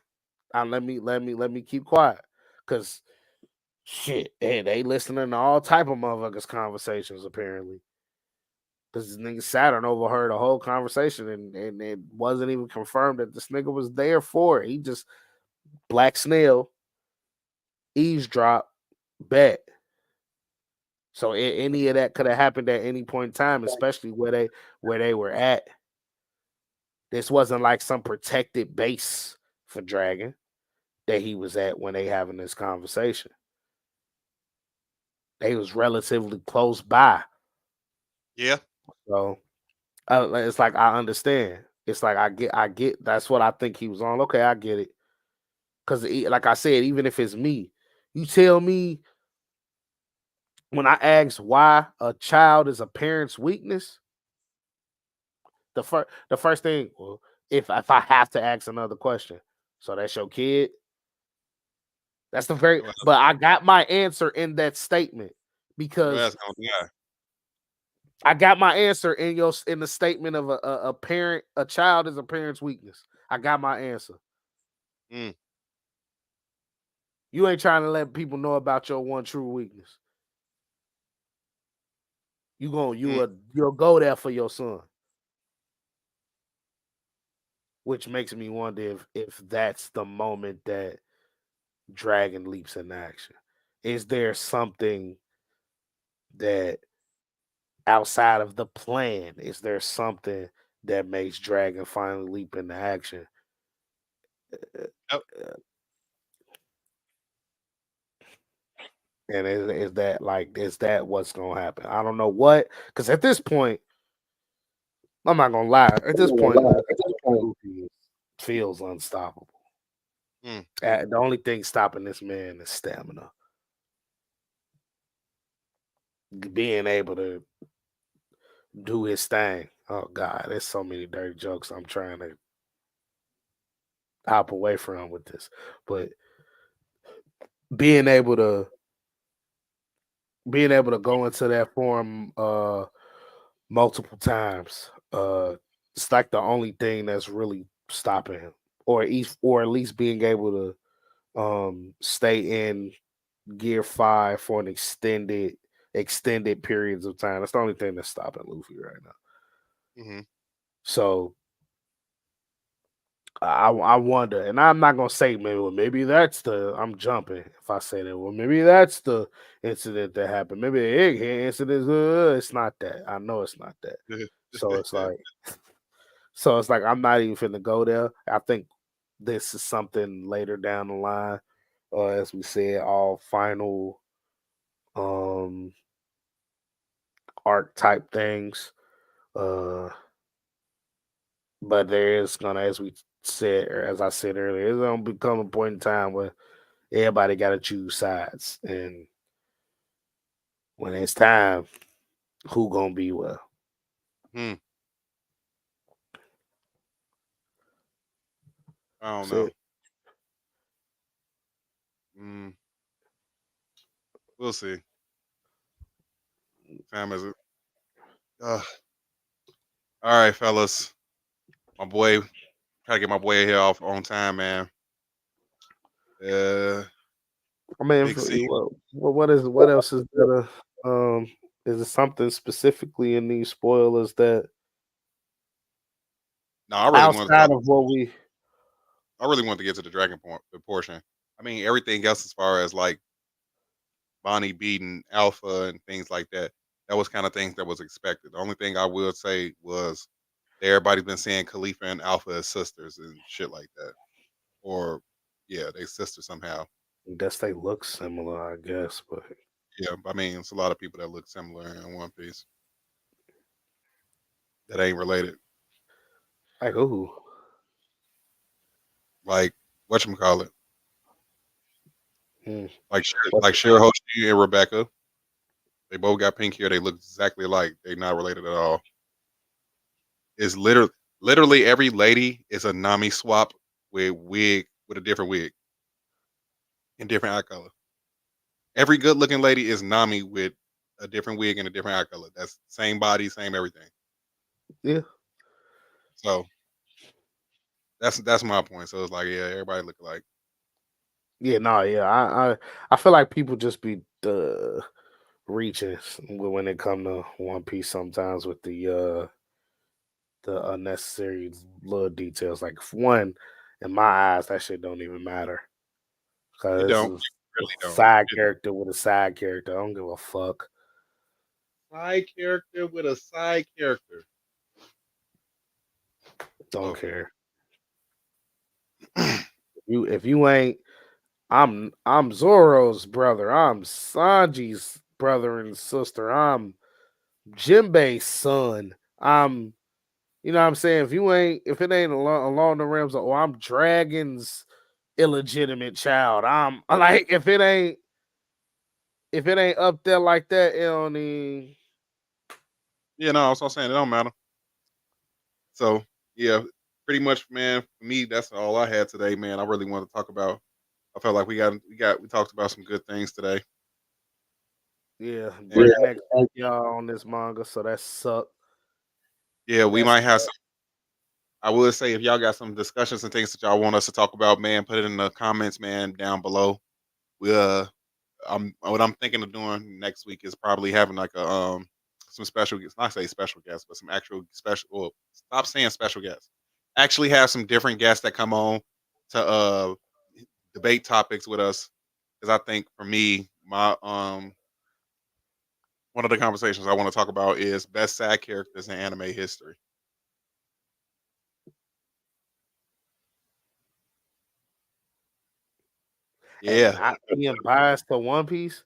let me keep quiet. Cause shit, they listening to all type of motherfuckers' conversations, apparently. Because this nigga Saturn overheard a whole conversation and it wasn't even confirmed that this nigga was there for it. He just Black Snail, eavesdrop, bet. So any of that could have happened at any point in time, especially where they were at. This wasn't like some protected base for Dragon that he was at when they having this conversation. They was relatively close by. Yeah. So it's like I understand. It's like I get. That's what I think he was on. Okay, I get it. Because like I said, even if it's me, you tell me when I ask why a child is a parent's weakness, the first thing, well, if I have to ask another question, so that's your kid. That's the very. Your But I got my answer in that statement because ass gonna die. I got my answer in the statement of a parent. A child is a parent's weakness. I got my answer. Mm. You ain't trying to let people know about your one true weakness. You'll go there for your son. Which makes me wonder if that's the moment that Dragon leaps in action. Is there something that outside of the plan? Is there something that makes Dragon finally leap into action? Yep. And is that what's gonna happen? I don't know what, because at this point, I'm not gonna lie. At this point, Luffy feels unstoppable. Mm. The only thing stopping this man is stamina. Being able to do his thing. Oh God, there's so many dirty jokes I'm trying to hop away from with this. But being able to go into that form multiple times, it's like the only thing that's really stopping him. Or at least being able to stay in gear 5 for an extended periods of time. That's the only thing that's stopping Luffy right now. Mm-hmm. So I wonder, and I'm not gonna say maybe that's the I'm jumping if I say that. Well, maybe that's the incident that happened. Maybe the egghead incident. It's not that. I know it's not that. So it's like I'm not even finna go there. I think this is something later down the line, as we said, all final arc type things. But there is gonna, as we said, or as I said earlier, it's gonna become a point in time where everybody got to choose sides, and when it's time, who gonna be well? Hmm. I don't That's know. it. Mm, we'll see. Time is it? All right, fellas. My boy, try to get my boy here off on time, man. I mean, Big C. what else is there? Is it something specifically in these spoilers that No, I really wanted to outside talk. of what we? I really wanted to get to the dragon point the portion. I mean, everything else as far as like Bonnie beating Alpha and things like that. That was kind of things that was expected. The only thing I will say was everybody's been saying Khalifa and Alpha as sisters and shit like that. Or yeah, they sisters somehow. I guess they look similar, I guess, but Yeah, I mean, it's a lot of people that look similar in One Piece that ain't related. like ooh, Like whatchamacallit, hmm. like Shirahoshi and Rebecca. They both got pink hair. They look exactly alike. They not related at all. It's literally every lady is a Nami swap with a different wig and different eye color. Every good looking lady is Nami with a different wig and a different eye color. That's same body, same everything. Yeah, So that's my point. So it's like, yeah, everybody look alike. yeah, no, yeah. I feel like people just be reaching when it come to One Piece sometimes with the unnecessary little details. Like for one, in my eyes, that shit don't even matter It because don't. this is It a really don't. side character with a side character. I don't give a fuck. Side character with a side character. Don't So care. If you ain't, I'm Zoro's brother. I'm Sanji's brother and sister. I'm Jinbei's son. I'm, you know what I'm saying? If it ain't along the realms of, oh, I'm Dragon's illegitimate child. I'm like, if it ain't up there like that, it don't even. yeah, no, I was saying it don't matter. So yeah, pretty much, man. For me, that's all I had today, man. I really wanted to talk about. I felt like we talked about some good things today. Yeah, And break next y'all on this manga, so that suck. yeah, we That's might have some. I would say if y'all got some discussions and things that y'all want us to talk about, man, put it in the comments, man, down below. We what I'm thinking of doing next week is probably having like a some special guests, not say special guests, but some actual special. Well, stop saying special guests. Actually, have some different guests that come on to debate topics with us. Because I think for me, my one of the conversations I want to talk about is best side characters in anime history. and Yeah, not being biased to One Piece.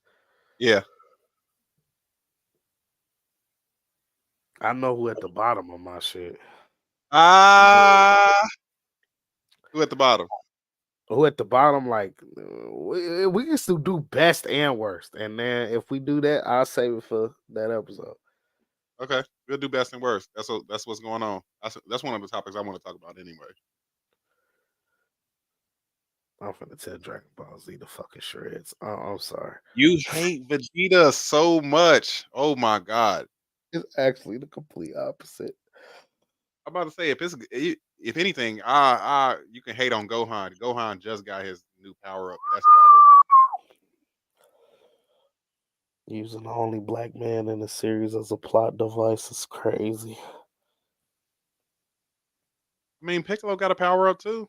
yeah. I know who at the bottom of my shit. Ah, who at the bottom? Who at the bottom? Like we can still do best and worst, and then if we do that, I'll save it for that episode. Okay, we'll do best and worst. That's what's going on. That's one of the topics I want to talk about anyway. I'm finna tell Dragon Ball Z to fucking shreds. Oh, I'm sorry. You hate Vegeta so much. Oh my god. It's actually the complete opposite. I'm about to say if anything, I you can hate on Gohan. Gohan just got his new power up. That's about it. Using the only black man in the series as a plot device is crazy. I mean, Piccolo got a power up too.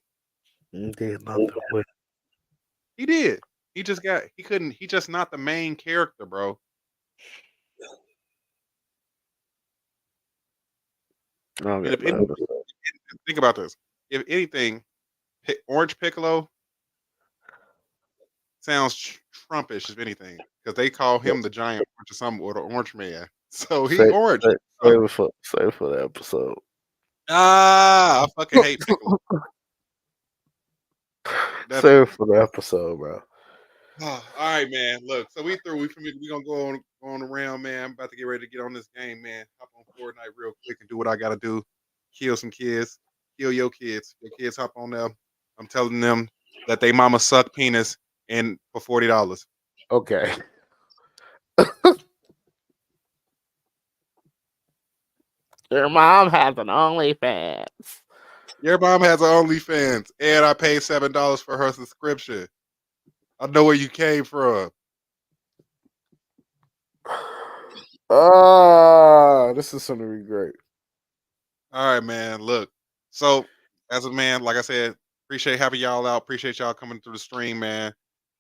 He did nothing with. He did. He couldn't. He just not the main character, bro. I don't And got if any, nothing to say. think about this, if anything, Orange Piccolo sounds Trumpish, if anything, because they call him the giant orange or something, or the orange man. So he orange. Save it for the episode. Ah, I fucking hate Piccolo. Save it for the episode, bro. All right, man. Look, so we gonna go going around, man. I'm about to get ready to get on this game, man. Hop on Fortnite real quick and do what I gotta do. Kill some kids. Kill your kids. Your kids hop on there. I'm telling them that they mama suck penis and for $40. Okay. Your mom has an OnlyFans. Your mom has an OnlyFans, and I paid $7 for her subscription. I know where you came from. This is gonna be great. All right, man. Look, so as a man, like I said, appreciate having y'all out. Appreciate y'all coming through the stream, man.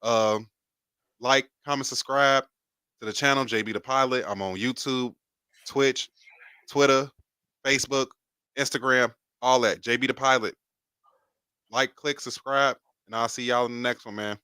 Um, like, comment, subscribe to the channel, JB the Pilot. I'm on YouTube, Twitch, Twitter, Facebook, Instagram, all that. JB the Pilot. Like, click, subscribe, and I'll see y'all in the next one, man.